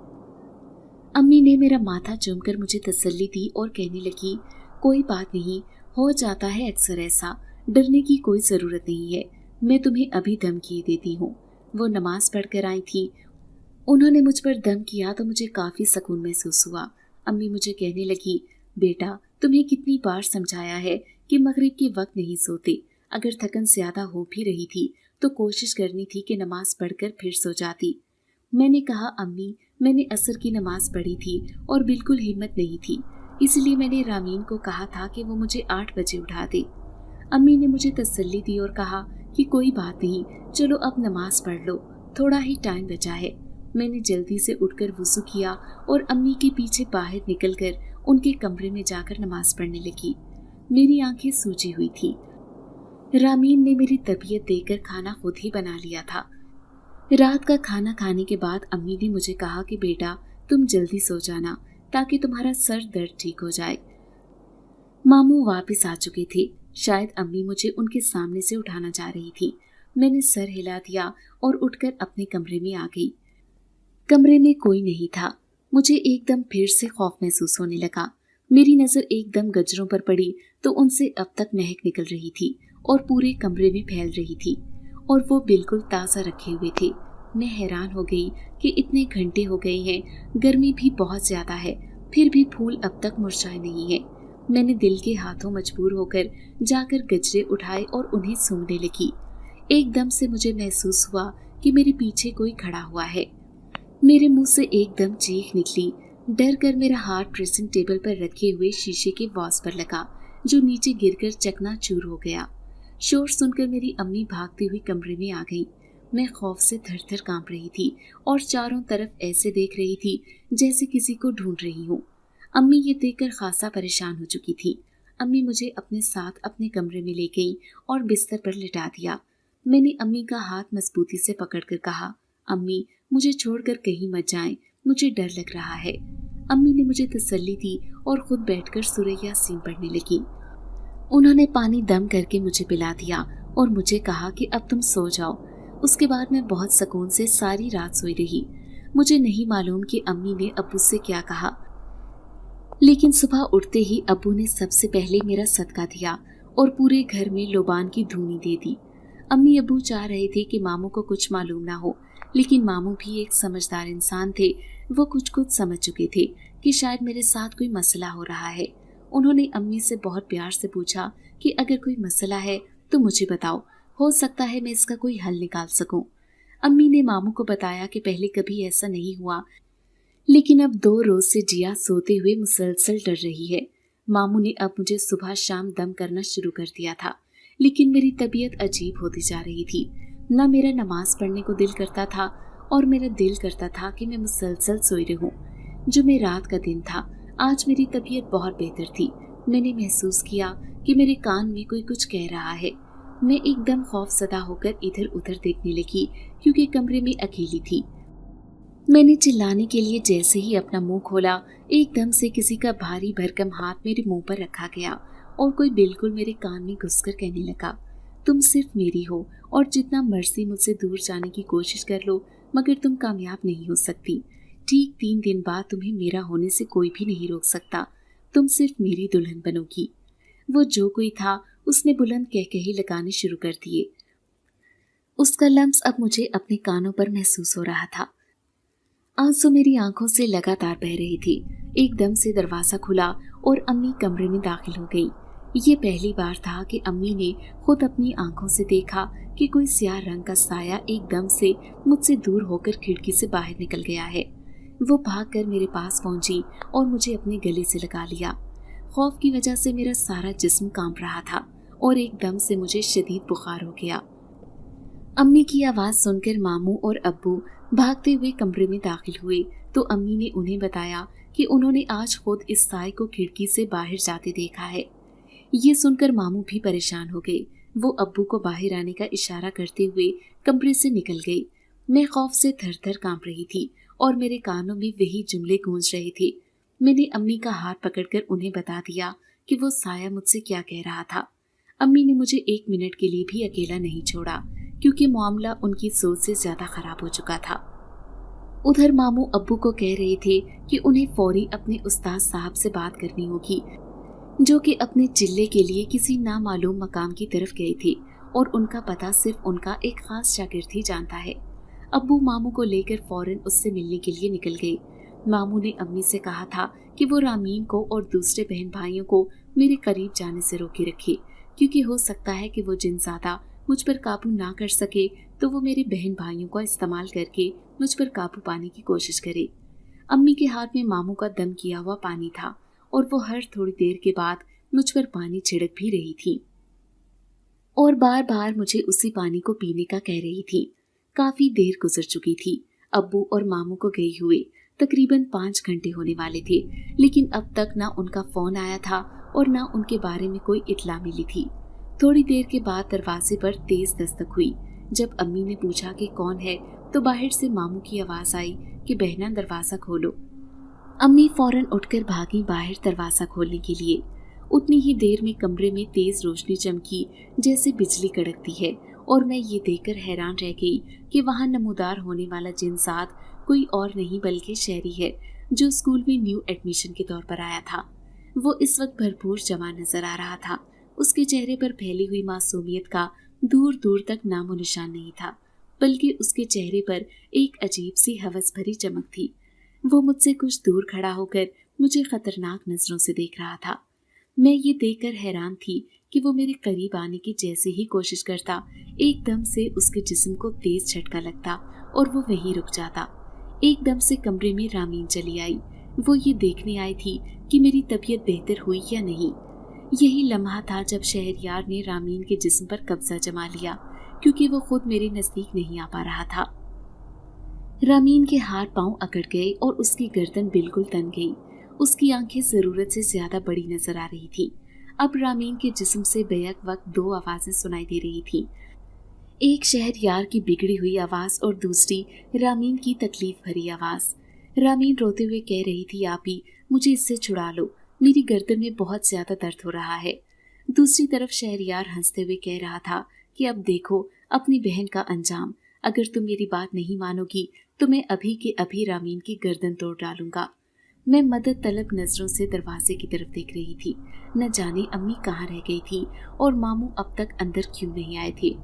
अम्मी ने मेरा माथा चूमकर मुझे तसल्ली दी और कहने लगी, कोई बात नहीं, हो जाता है अक्सर ऐसा, डरने की कोई ज़रूरत नहीं है। मैं तुम्हें अभी दम किए देती हूँ। वो नमाज पढ़कर आई थी। उन्होंने मुझ पर दम किया तो मुझे काफ़ी सुकून महसूस हुआ। अम्मी मुझे कहने लगी, बेटा, तुम्हें कितनी बार समझाया है कि मगरिब के वक्त नहीं सोते। अगर थकन ज़्यादा हो भी रही थी तो कोशिश करनी थी कि नमाज पढ़कर फिर सो जाती। मैंने कहा, अम्मी, मैंने असर की नमाज पढ़ी थी और बिल्कुल हिम्मत नहीं थी, इसलिए मैंने रामीन को कहा था कि वो मुझे 8 बजे उठा दे। अम्मी ने मुझे तसल्ली दी और कहा कि कोई बात नहीं, चलो अब नमाज पढ़ लो, थोड़ा ही टाइम बचा है। मैंने जल्दी से उठकर वुज़ू किया और अम्मी के पीछे बाहर निकलकर उनके कमरे में जाकर नमाज पढ़ने लगी। मेरी आंखें सूजी हुई थी। रामीन ने मेरी तबीयत देखकर खाना खुद ही बना लिया था। रात का खाना खाने के बाद अम्मी ने मुझे कहा कि बेटा, तुम जल्दी सो जाना ताकि तुम्हारा सर दर्द ठीक हो जाए। मामू वापस आ चुके थे। शायद अम्मी मुझे उनके सामने से उठाना चाह रही थी। मैंने सर हिला दिया और उठकर अपने कमरे में आ गई। कमरे में कोई नहीं था। मुझे एकदम फिर से खौफ महसूस होने लगा। मेरी नज़र एकदम गजरों पर पड़ी तो उनसे अब तक महक निकल रही थी और पूरे कमरे में फैल रही थी, और वो बिल्कुल ताज़ा रखे हुए थे। मैं हैरान हो गई कि इतने घंटे हो गए हैं, गर्मी भी बहुत ज़्यादा है, फिर भी फूल अब तक मुरझाए नहीं है। मैंने दिल के हाथों मजबूर होकर जाकर गजरे उठाए और उन्हें सूंघने लगी। एकदम से मुझे महसूस हुआ कि मेरे पीछे कोई खड़ा हुआ है। मेरे मुंह से एकदम चीख निकली। डर कर मेरा हाथ ड्रेसिंग टेबल पर रखे हुए शीशे के वॉस पर लगा, जो नीचे गिरकर चकनाचूर हो गया। शोर सुनकर मेरी अम्मी भागती हुई कमरे में आ गई। मैं खौफ से थर-थर कांप रही थी और चारों तरफ ऐसे देख रही थी जैसे किसी को ढूंढ रही हूँ। अम्मी ये देखकर खासा परेशान हो चुकी थी। अम्मी मुझे अपने साथ अपने कमरे में ले गई और बिस्तर पर लिटा दिया। मैंने अम्मी का हाथ मजबूती से पकड़कर कहा, अम्मी, मुझे छोड़कर कहीं मत जाएं, मुझे डर लग रहा है। अम्मी ने मुझे तसल्ली दी और खुद बैठकर सूरह यासीन पढ़ने लगी। उन्होंने पानी दम करके मुझे पिला दिया और मुझे कहा कि अब तुम सो जाओ। उसके बाद मैं बहुत सुकून से सारी रात सोई रही। मुझे नहीं मालूम कि अम्मी ने अब्बू से क्या कहा, लेकिन सुबह उठते ही अब्बू ने सबसे पहले मेरा सदका दिया और पूरे घर में लोबान की धूनी दे दी। अम्मी अब्बू चाह रहे थे कि मामू को कुछ मालूम ना हो, लेकिन मामू भी एक समझदार इंसान थे। वो कुछ समझ चुके थे कि शायद मेरे साथ कोई मसला हो रहा है। उन्होंने अम्मी से बहुत प्यार से पूछा कि अगर कोई मसला है तो मुझे बताओ, हो सकता है मैं इसका कोई हल निकाल सकूं। अम्मी ने मामू को बताया कि पहले कभी ऐसा नहीं हुआ, लेकिन अब 2 रोज से जिया सोते हुए मुसलसल डर रही है। मामू ने अब मुझे सुबह शाम दम करना शुरू कर दिया था। लेकिन मेरी तबीयत अजीब होती जा रही थी। ना मेरा नमाज पढ़ने को दिल करता था और मेरा दिल करता था कि मैं मुसलसल सोई रहूं। जो मैं रात का दिन था, आज मेरी तबीयत बहुत बेहतर थी। मैंने महसूस किया कि मेरे कान में कोई कुछ कह रहा है। मैं एकदम खौफजदा होकर इधर उधर देखने लगी क्योंकि कमरे में अकेली थी। मैंने चिल्लाने के लिए जैसे ही अपना मुंह खोला, एकदम से किसी का भारी भरकम हाथ मेरे मुंह पर रखा गया और कोई बिल्कुल मेरे कान में घुसकर कहने लगा, तुम सिर्फ मेरी हो और जितना मर्जी मुझसे दूर जाने की कोशिश कर लो, मगर तुम कामयाब नहीं हो सकती। ठीक 3 दिन बाद तुम्हें मेरा होने से कोई भी नहीं रोक सकता। तुम सिर्फ मेरी दुल्हन बनोगी। वो जो कोई था, उसने बुलंद कहकहे लगाने शुरू कर दिए। उसका लम्स अब मुझे अपने कानों पर महसूस हो रहा था। आंसू मेरी आंखों से लगातार बह रही थी। एकदम से दरवाजा खुला और अम्मी कमरे में दाखिल हो गई। ये पहली बार था कि अम्मी ने खुद अपनी आंखों से देखा कि कोई स्याह रंग का साया एकदम से मुझसे दूर होकर खिड़की से बाहर निकल गया है। वो भागकर मेरे पास पहुंची और मुझे अपने गले से लगा लिया। खौफ की वजह से मेरा सारा जिस्म कांप रहा था और एकदम से मुझे शदीद बुखार हो गया। अम्मी की आवाज़ सुनकर मामू और अब्बू भागते हुए कमरे में दाखिल हुए तो अम्मी ने उन्हें बताया कि उन्होंने आज खुद इस साए को खिड़की से बाहर जाते देखा है। ये सुनकर मामू भी परेशान हो गए। वो अब्बू को बाहर आने का इशारा करते हुए कमरे से निकल गई। मैं खौफ से थर-थर कांप रही थी और मेरे कानों में वही जुमले गूंज रहे थे। मैंने अम्मी का हाथ पकड़कर उन्हें बता दिया कि वो साया मुझसे क्या कह रहा था। अम्मी ने मुझे 1 मिनट के लिए भी अकेला नहीं छोड़ा क्योंकि मामला उनकी सोच से ज्यादा खराब हो चुका था। उधर मामू अब्बू को कह रहे थे कि उन्हें फौरी अपने उस्ताद साहब से बात करनी होगी, जो कि अपने चिल्ले के लिए किसी नामालूम मकाम की तरफ गए थे और उनका पता सिर्फ उनका एक खास शागिर्द ही जानता है। अब्बू मामू को लेकर फौरन उससे मिलने के लिए निकल गए। मामू ने अम्मी से कहा था कि वो रामीन को और दूसरे बहन भाइयों को मेरे करीब जाने से रोके रखे, क्योंकि हो सकता है कि वो जिनज़ादा मुझ पर काबू ना कर सके तो वो मेरे बहन भाइयों का इस्तेमाल करके मुझ पर काबू पाने की कोशिश करे। अम्मी के हाथ में मामू का दम किया हुआ पानी था और वो हर थोड़ी देर के बाद मुझ पर पानी छिड़क भी रही थी और बार बार मुझे उसी पानी को पीने का कह रही थी। काफी देर गुजर चुकी थी। अब्बू और मामू को गए हुए तकरीबन 5 घंटे होने वाले थे, लेकिन अब तक ना उनका फोन आया था और ना उनके बारे में कोई इत्तला मिली थी। थोड़ी देर के बाद दरवाजे पर तेज दस्तक हुई। जब अम्मी ने पूछा कि कौन है तो बाहर से मामू की आवाज आई कि बहना दरवाजा खोलो। अम्मी फौरन उठकर भागी बाहर दरवाजा खोलने के लिए। उतनी ही देर में कमरे में तेज रोशनी चमकी जैसे बिजली कड़कती है और मैं ये देखकर हैरान रह गई कि वहाँ नमूदार होने वाला जिनसात कोई और नहीं बल्कि शहरी है जो स्कूल में न्यू एडमिशन के तौर पर आया था। वो इस वक्त भरपूर जवान नजर आ रहा था। उसके चेहरे पर फैली हुई मासूमियत का दूर दूर तक नामो निशान नहीं था, बल्कि उसके चेहरे पर एक अजीब सी हवस भरी चमक थी। वो मुझसे कुछ दूर खड़ा होकर मुझे खतरनाक नजरों से देख रहा था। मैं ये देखकर हैरान थी कि वो मेरे करीब आने की जैसे ही कोशिश करता, एकदम से उसके जिस्म को तेज झटका लगता और वो वहीं रुक जाता। एकदम से कमरे में रामीन चली आई। वो ये देखने आई थी कि मेरी तबीयत बेहतर हुई या नहीं। यही लम्हा था जब शहरयार ने रामीन के जिस्म पर कब्जा जमा लिया, क्योंकि वो खुद मेरे नजदीक नहीं आ पा रहा था। रामीन के हाथ पांव अकड़ गए और उसकी गर्दन बिल्कुल तन गई। उसकी आंखें जरूरत से ज्यादा बड़ी नजर आ रही थी। अब रामीन के जिस्म से बेक वक्त 2 आवाजें सुनाई दे रही थी। एक शहरयार की बिगड़ी हुई आवाज और दूसरी रामीन की तकलीफ भरी आवाज। रामीन रोते हुए कह रही थी, आपी मुझे इससे छुड़ा लो, मेरी गर्दन में बहुत ज्यादा दर्द हो रहा है। दूसरी तरफ शहरयार हंसते हुए कह रहा था कि अब देखो अपनी बहन का अंजाम, अगर तुम मेरी बात नहीं मानोगी तो मैं अभी के अभी रामीन की गर्दन तोड़ डालूंगा। मैं मदद तलब नजरों से दरवाजे की तरफ देख रही थी। न जाने अम्मी कहाँ रह गई थी और मामू अब तक अंदर क्यों नहीं आए थे।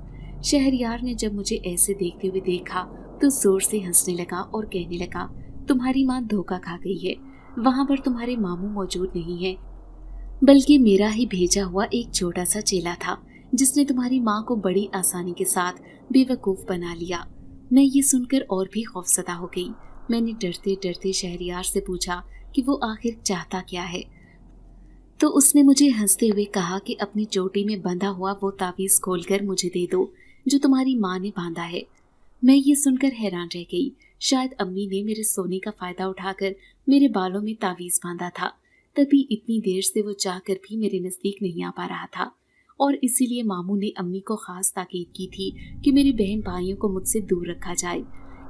शहरयार ने जब मुझे ऐसे देखते हुए देखा तो जोर से हंसने लगा और कहने लगा, तुम्हारी माँ धोखा खा गई है। वहाँ पर तुम्हारे मामू मौजूद नहीं है, बल्कि मेरा ही भेजा हुआ एक छोटा सा चेला था जिसने तुम्हारी माँ को बड़ी आसानी के साथ बेवकूफ बना लिया। मैं ये सुनकर और भी खौफजदा हो गई। मैंने डरते डरते शहरयार से पूछा कि वो आखिर चाहता क्या है। तो उसने मुझे हंसते हुए कहा कि अपनी चोटी में बंधा हुआ वो तावीज़ खोलकर मुझे दे दो जो तुम्हारी माँ ने बांधा है। मैं ये सुनकर हैरान रह गई। शायद अम्मी ने मेरे सोने का फायदा उठाकर मेरे बालों में तावीज़ बांधा था, तभी इतनी देर से वो चाहकर भी मेरे नज़दीक नहीं आ पा रहा था। और इसीलिए मामू ने अम्मी को खास ताकीद की थी कि मेरे बहन भाइयों को मुझसे दूर रखा जाए।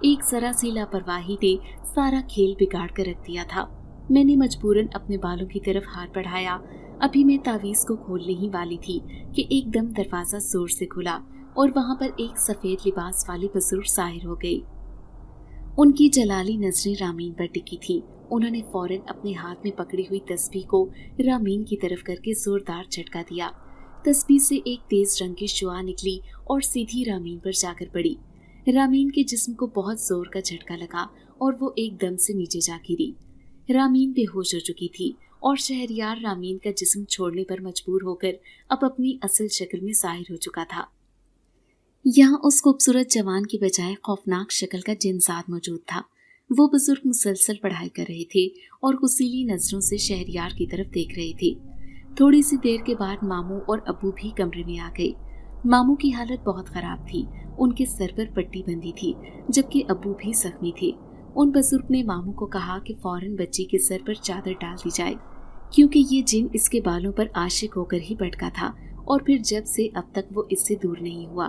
एक जरा सी लापरवाही ने सारा खेल बिगाड़ कर रख दिया था। मैंने मजबूरन अपने बालों की तरफ हाथ बढ़ाया। अभी मैं तावीज़ को खोलने ही वाली थी कि एकदम दरवाज़ा जोर से खुला और वहां पर एक सफेद लिबास वाली बुजुर्ग ज़ाहिर हो गई। उनकी जलाली नजरें रामीन पर टिकी थी। उन्होंने फौरन अपने हाथ में पकड़ी हुई तस्बीह को रामीन की तरफ करके जोरदार झटका दिया। तस्बीह से एक तेज रंग की शुआ निकली और सीधी रामीन पर जाकर पड़ी। रामीन के जिस्म को बहुत जोर का झटका लगा और वो एकदम से नीचे जा गिरी। रामीन बेहोश हो चुकी थी और शहरयार रामीन का जिस्म छोड़ने पर मजबूर होकर अब अपनी असल शक्ल में ज़ाहिर हो चुका था। यहाँ उस खूबसूरत जवान की बजाय खौफनाक शक्ल का जिनसाद मौजूद था। वो बुजुर्ग मुसलसल पढ़ाई कर रहे थे और गुस्सीली नजरों से शहरयार की तरफ देख रहे थे। थोड़ी सी देर के बाद मामू और अबू भी कमरे में आ गए। मामू की हालत बहुत खराब थी। उनके सर पर पट्टी बंधी थी, जबकि अबू भी जख्मी थे। उन बुजुर्ग ने मामू को कहा कि फौरन बच्ची के सर पर चादर डाल दी जाए, क्योंकि ये जिन इसके बालों पर आशिक होकर ही भटका था और फिर जब से अब तक वो इससे दूर नहीं हुआ।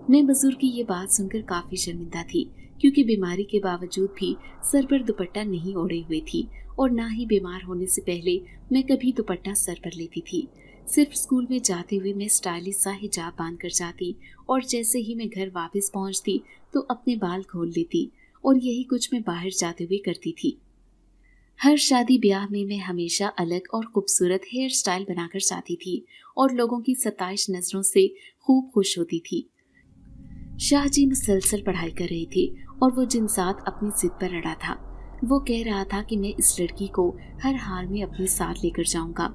मैं बुजुर्ग की ये बात सुनकर काफी शर्मिंदा थी, क्योंकि बीमारी के बावजूद भी सर पर दुपट्टा नहीं ओढ़े हुए थी और ना ही बीमार होने से पहले मैं कभी दुपट्टा सर पर लेती थी। सिर्फ स्कूल में जाते हुए मैं स्टाइलिश सा हिजाब बांध कर जाती और जैसे ही मैं घर वापस पहुंचती तो अपने बाल खोल लेती, और यही कुछ मैं बाहर जाते हुए करती थी। हर शादी ब्याह में मैं हमेशा अलग और खूबसूरत हेयर स्टाइल बनाकर जाती थी और लोगों की सताइश नजरों से खूब खुश होती थी। शाहजी मुसलसल पढ़ाई कर रहे थे और वो जिनसाद अपनी जिद पर अड़ा था। वो कह रहा था कि मैं इस लड़की को हर हाल में अपने साथ लेकर जाऊंगा।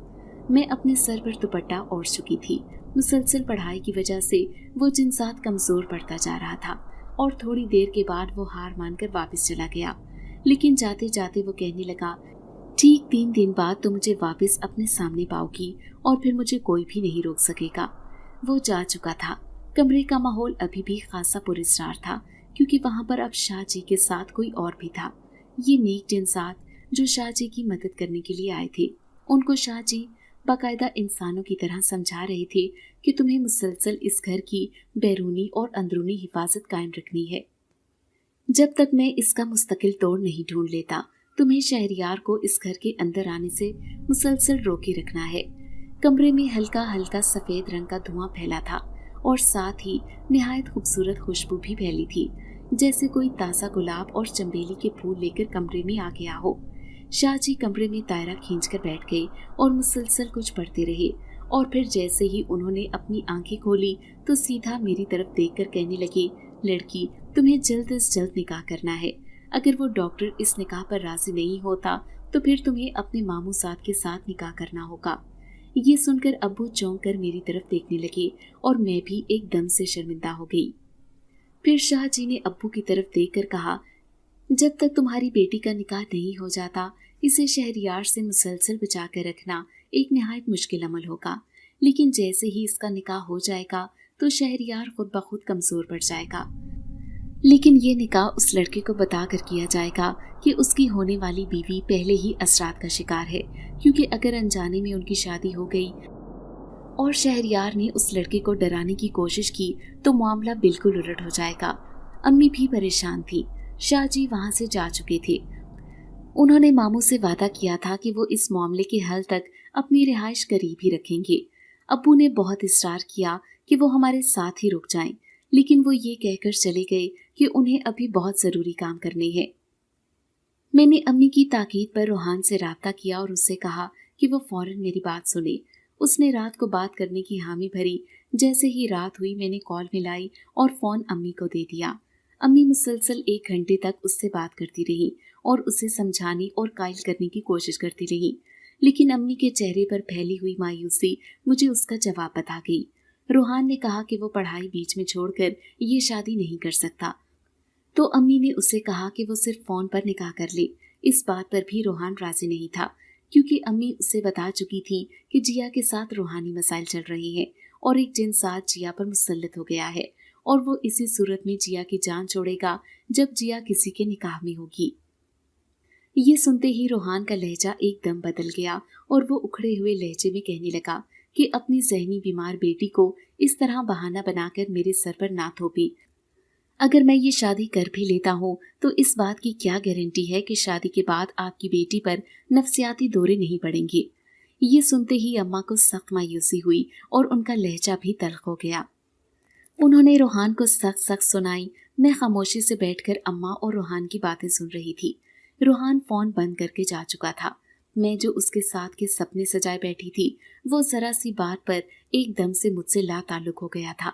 मैं अपने सर पर दुपट्टा ओढ़ चुकी थी। मुसलसल पढ़ाई की वजह से वो जिनसाद कमजोर पड़ता जा रहा था और थोड़ी देर के बाद वो हार मानकर वापस चला गया। लेकिन जाते जाते वो कहने लगा, ठीक 3 दिन बाद तो मुझे वापस अपने सामने पाओगी और फिर मुझे कोई भी नहीं रोक सकेगा। वो जा चुका था। कमरे का माहौल अभी भी खासा पुरस्कार था, क्योंकि वहां पर अब शाहजी के साथ कोई और भी था। ये नेक जिनसाद जो शाहजी की मदद करने के लिए आए थे। उनको शाहजी बाकायदा इंसानों की तरह समझा रहे थे कि तुम्हें मुसलसल इस घर की बैरूनी और अंदरूनी हिफाजत कायम रखनी है। जब तक मैं इसका मुस्तकिल तोड़ नहीं ढूंढ लेता, तुम्हें शहरयार को इस घर के अंदर आने से मुसलसल रोके रखना है। कमरे में हल्का हल्का सफेद रंग का धुआं फैला था और साथ ही निहायत खूबसूरत खुशबू भी फैली थी, जैसे कोई ताज़ा गुलाब और चंबेली के फूल लेकर कमरे में आ गया हो। शाहजी कमरे में दायरा खींचकर बैठ गए और मुसलसल कुछ पढ़ते रहे, और फिर जैसे ही उन्होंने अपनी आंखें खोली तो सीधा मेरी तरफ देखकर कहने लगे, लड़की, तुम्हें जल्द से जल्द निकाह करना है। अगर वो डॉक्टर इस निकाह पर राजी नहीं होता तो फिर तुम्हें अपने मामू साद के साथ निकाह करना होगा। ये सुनकर अब्बू चौंक कर मेरी तरफ देखने लगे और मैं भी एकदम से शर्मिंदा हो गई। फिर शाहजी ने अब्बू की तरफ देखकर कहा, जब तक तुम्हारी बेटी का निकाह नहीं हो जाता, इसे शहरयार से मुसलसल बचा कर रखना एक निहायत मुश्किल अमल होगा। लेकिन जैसे ही इसका निकाह हो जाएगा तो शहरयार खुद ब खुद कमजोर पड़ जाएगा। लेकिन ये निकाह उस लड़के को बताकर किया जाएगा कि उसकी होने वाली बीवी पहले ही असरात का शिकार है, क्योंकि अगर अनजाने में उनकी शादी हो गई और शहरयार ने उस लड़के को डराने की कोशिश की तो मामला बिल्कुल उलट हो जाएगा। अम्मी भी परेशान थी। शाहजी वहां से जा चुके थे। उन्होंने मामू से वादा किया था कि वो इस मामले के हल तक अपनी रिहाइश करीब ही रखेंगे। अब्बू ने बहुत इसरार किया कि वो हमारे साथ ही रुक जाएं, लेकिन वो ये कहकर चले गए कि उन्हें अभी बहुत ज़रूरी काम करने हैं। मैंने अम्मी की ताकीद पर रोहान से राब्ता किया और उससे कहा कि वो फौरन मेरी बात सुने। उसने रात को बात करने की हामी भरी। जैसे ही रात हुई मैंने कॉल मिलाई और फ़ोन अम्मी को दे दिया। अम्मी मुसलसल 1 घंटे तक उससे बात करती रही और उसे समझाने और कायल करने की कोशिश करती रही, लेकिन अम्मी के चेहरे पर फैली हुई मायूसी मुझे उसका जवाब बता गई। रोहान ने कहा कि वो पढ़ाई बीच में छोड़कर ये शादी नहीं कर सकता, तो अम्मी ने उसे कहा कि वो सिर्फ फ़ोन पर निकाह कर ले। इस बात पर भी रोहान राजी नहीं था, क्योंकि अम्मी उससे बता चुकी थी कि जिया के साथ रूहानी मसाइल चल रहे हैं और एक जिन साथ जिया पर मुसल्लत हो गया है और वो इसी सूरत में जिया की जान छोड़ेगा जब जिया किसी के निकाह में होगी। ये सुनते ही रोहान का लहजा एकदम बदल गया और वो उखड़े हुए लहजे में कहने लगा कि अपनी जहनी बीमार बेटी को इस तरह बहाना बनाकर मेरे सर पर ना थोपी। अगर मैं ये शादी कर भी लेता हूँ तो इस बात की क्या गारंटी है कि शादी के बाद आपकी बेटी पर नफसियाती दौरे नहीं पड़ेंगे। ये सुनते ही अम्मा को सख्त मायूसी हुई और उनका लहजा भी तल्ख हो गया। उन्होंने रोहान को सख्त सख्त सुनाई। मैं खामोशी से बैठकर अम्मा और रोहान की बातें सुन रही थी। रोहान फोन बंद करके जा चुका था। मैं जो उसके साथ के सपने सजाए बैठी थी वो जरा सी बात पर एकदम से मुझसे लाताल्लुक हो गया था।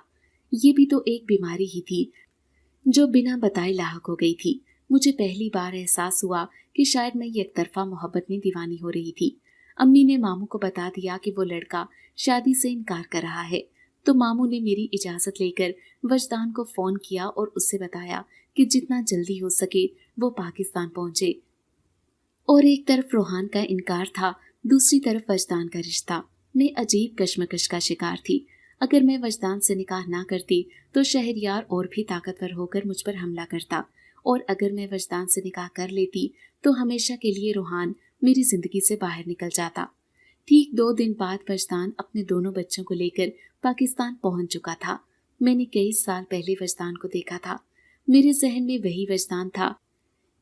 ये भी तो एक बीमारी ही थी जो बिना बताए लाहक हो गई थी। मुझे पहली बार एहसास हुआ कि शायद मैं एकतरफा मोहब्बत में दीवानी हो रही थी। अम्मी ने मामू को बता दिया कि वो लड़का शादी से इनकार कर रहा है, तो मामू ने मेरी इजाज़त लेकर वजदान को फ़ोन किया और उससे बताया कि जितना जल्दी हो सके वो पाकिस्तान पहुंचे। और एक तरफ रोहान का इनकार था, दूसरी तरफ वजदान का रिश्ता। मैं अजीब कश्मकश का शिकार थी। अगर मैं वजदान से निकाह ना करती तो शहरयार और भी ताकतवर होकर मुझ पर हमला करता, और अगर मैं वजदान से निकाह कर लेती तो हमेशा के लिए रोहान मेरी जिंदगी से बाहर निकल जाता। ठीक 2 दिन बाद वजदान अपने दोनों बच्चों को लेकर पाकिस्तान पहुंच चुका था। मैंने कई साल पहले वजदान को देखा था। मेरे जहन में वही वजदान था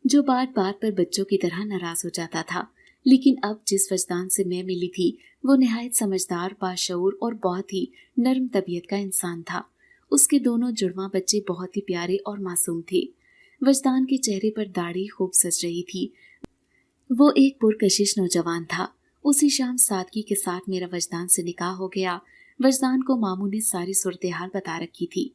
जो बात बात पर बच्चों की तरह नाराज हो जाता था। लेकिन अब जिस वजदान से मैं मिली थी वो निहायत समझदार, बाशऊर और बहुत ही नर्म तबीयत का इंसान था। उसके दोनों जुड़वां बच्चे बहुत ही प्यारे और मासूम थे। वजदान के चेहरे पर दाढ़ी खूब सज रही थी। वो एक पुरकशिश नौजवान था। उसी शाम सादगी के साथ मेरा वजदान से निकाह हो गया। वजदान को मामू ने सारी सूरत हाल बता रखी थी।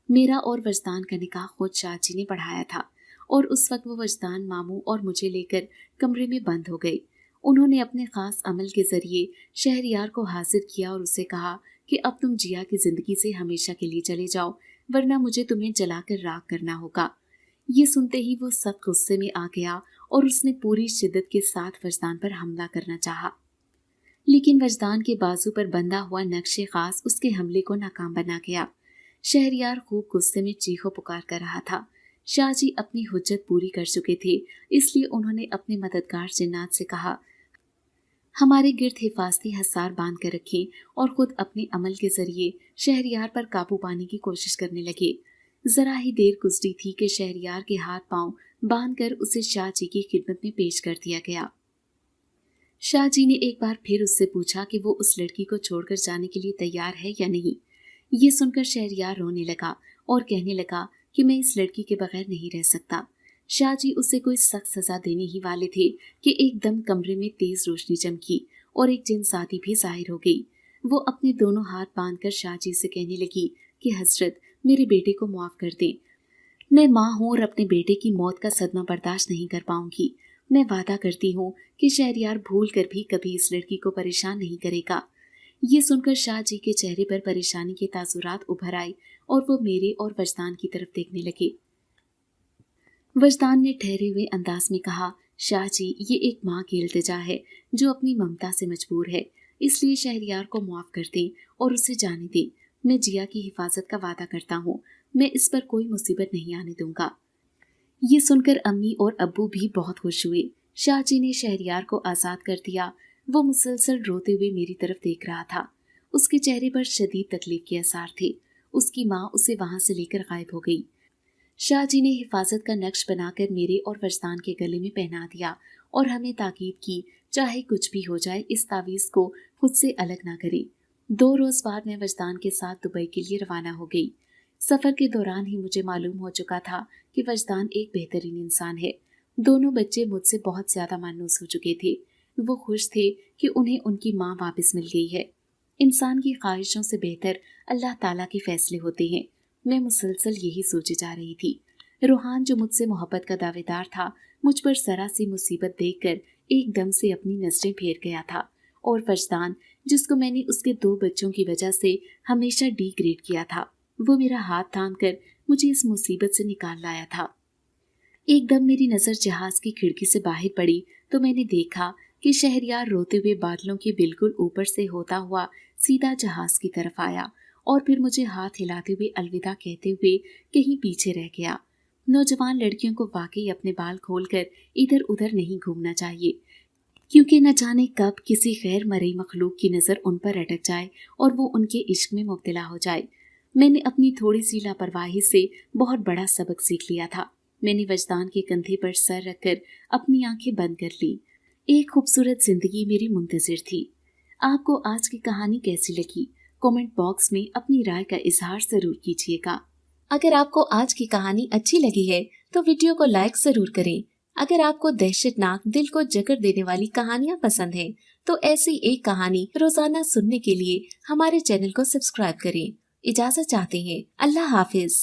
मेरा और वजदान का निकाह खुद शाहजी ने पढ़ाया था और उस वक्त वो वजदान, मामू और मुझे लेकर कमरे में बंद हो गई। उन्होंने अपने खास अमल के जरिए शहरयार को हाजिर किया और उससे कहा कि अब तुम जिया की जिंदगी से हमेशा के लिए चले जाओ, वरना मुझे तुम्हें जलाकर राख करना होगा। ये सुनते ही वो सख्त गुस्से में आ गया और उसने पूरी शिद्दत के साथ वजदान पर हमला करना चाहा। लेकिन वजदान के बाजू पर बंधा हुआ नक्शे खास उसके हमले को नाकाम बना गया। शहरयार खूब गुस्से में चीखो पुकार कर रहा था। शाहजी अपनी हुज्जत पूरी कर चुके थे, इसलिए उन्होंने अपने मददगार जिन्नात से कहा, हमारे गिर्द हिफाजती हसार बांध कर रखें, और खुद अपने अमल के जरिए शहरयार पर काबू पाने की कोशिश करने लगे। जरा ही देर गुजरी थी कि शहरयार के हाथ पांव बांधकर उसे शाहजी की खिदमत में पेश कर दिया गया। शाहजी ने एक बार फिर उससे पूछा कि वो उस लड़की को छोड़कर जाने के लिए तैयार है या नहीं। ये सुनकर शहरयार रोने लगा और कहने लगा कि मैं इस लड़की के बगैर नहीं रह सकता। शाहजी उसे कोई सख्त सजा देने ही वाले थे कि एकदम कमरे में तेज रोशनी चमकी और एक जिनसाती भी जाहिर हो गई। वो अपने दोनों हाथ बांधकर शाहजी से कहने लगी कि हजरत, मेरे बेटे को माफ कर दें। मैं माँ हूँ और अपने बेटे की मौत का सदमा बर्दाश्त नहीं कर पाऊंगी। मैं वादा करती हूँ कि शहरयार भूल कर भी कभी इस लड़की को परेशान नहीं करेगा। ये सुनकर शाहजी के चेहरे पर परेशानी के तासुरात उभर आए और वो मेरे और वजदान की तरफ देखने लगे। वजदान ने ठहरे हुए अंदाज में कहा, शाहजी, ये एक माँ की इल्तिजा है जो अपनी ममता से मजबूर है, इसलिए शहरयार को माफ कर दें और उसे जाने दें। मैं जिया की हिफाजत का वादा करता हूँ, मैं इस पर कोई मुसीबत नहीं आने दूंगा। ये सुनकर अम्मी और अब्बू भी बहुत खुश हुए। शाहजी ने शहरयार को आज़ाद कर दिया। वो मुसलसल रोते हुए मेरी तरफ देख रहा था। उसके चेहरे पर शदीद तकलीफ के आसार थे। उसकी माँ उसे वहां से लेकर गायब हो गई। शाहजी ने हिफाजत का नक्श बनाकर मेरे और वजदान के गले में पहना दिया और हमें ताकीद की, चाहे कुछ भी हो जाए इस तावीज़ को खुद से अलग ना करें। 2 रोज बाद मैं वजदान के साथ दुबई के लिए रवाना हो गई। सफ़र के दौरान ही मुझे मालूम हो चुका था कि वजदान एक बेहतरीन इंसान है। दोनों बच्चे मुझसे बहुत ज़्यादा मायूस हो चुके थे। वो खुश थे कि उन्हें उनकी माँ वापस मिल गई है। इंसान की ख्वाहिशों से बेहतर अल्लाह ताला के फैसले होते हैं। मैं मुसलसल यही सोचे जा रही थी। रूहान, जो मुझसे मोहब्बत का दावेदार था, मुझ पर जरा सी मुसीबत देखकर एकदम से अपनी नजरें फेर गया था, और वजदान, जिसको मैंने उसके 2 बच्चों की वजह से हमेशा डिग्रेड किया था, वो मेरा हाथ थाम कर मुझे इस मुसीबत से निकाल लाया था। एकदम मेरी नज़र जहाज की खिड़की से बाहर पड़ी तो मैंने देखा कि शहरयार रोते हुए बादलों के बिल्कुल ऊपर से होता हुआ सीधा जहाज की तरफ आया और फिर मुझे हाथ हिलाते हुए अलविदा कहते हुए कहीं पीछे रह गया। नौजवान लड़कियों को वाकई अपने बाल खोलकर इधर उधर नहीं घूमना चाहिए, क्योंकि न जाने कब किसी गैर मरई मखलूक की नज़र उन पर अटक जाए और वो उनके इश्क में मुब्तला हो जाए। मैंने अपनी थोड़ी सी लापरवाही से बहुत बड़ा सबक सीख लिया था। मैंने वजदान के कंधे पर सर रखकर अपनी आंखें बंद कर ली। एक खूबसूरत जिंदगी मेरी मुंतजिर थी। आपको आज की कहानी कैसी लगी? कमेंट बॉक्स में अपनी राय का इजहार जरूर कीजिएगा। अगर आपको आज की कहानी अच्छी लगी है तो वीडियो को लाइक जरूर करें। अगर आपको दहशतनाक, दिल को जकड़ देने वाली कहानियां पसंद हैं, तो ऐसी एक कहानी रोजाना सुनने के लिए हमारे चैनल को सब्सक्राइब करें। इजाजत चाहते हैं। अल्लाह हाफिज।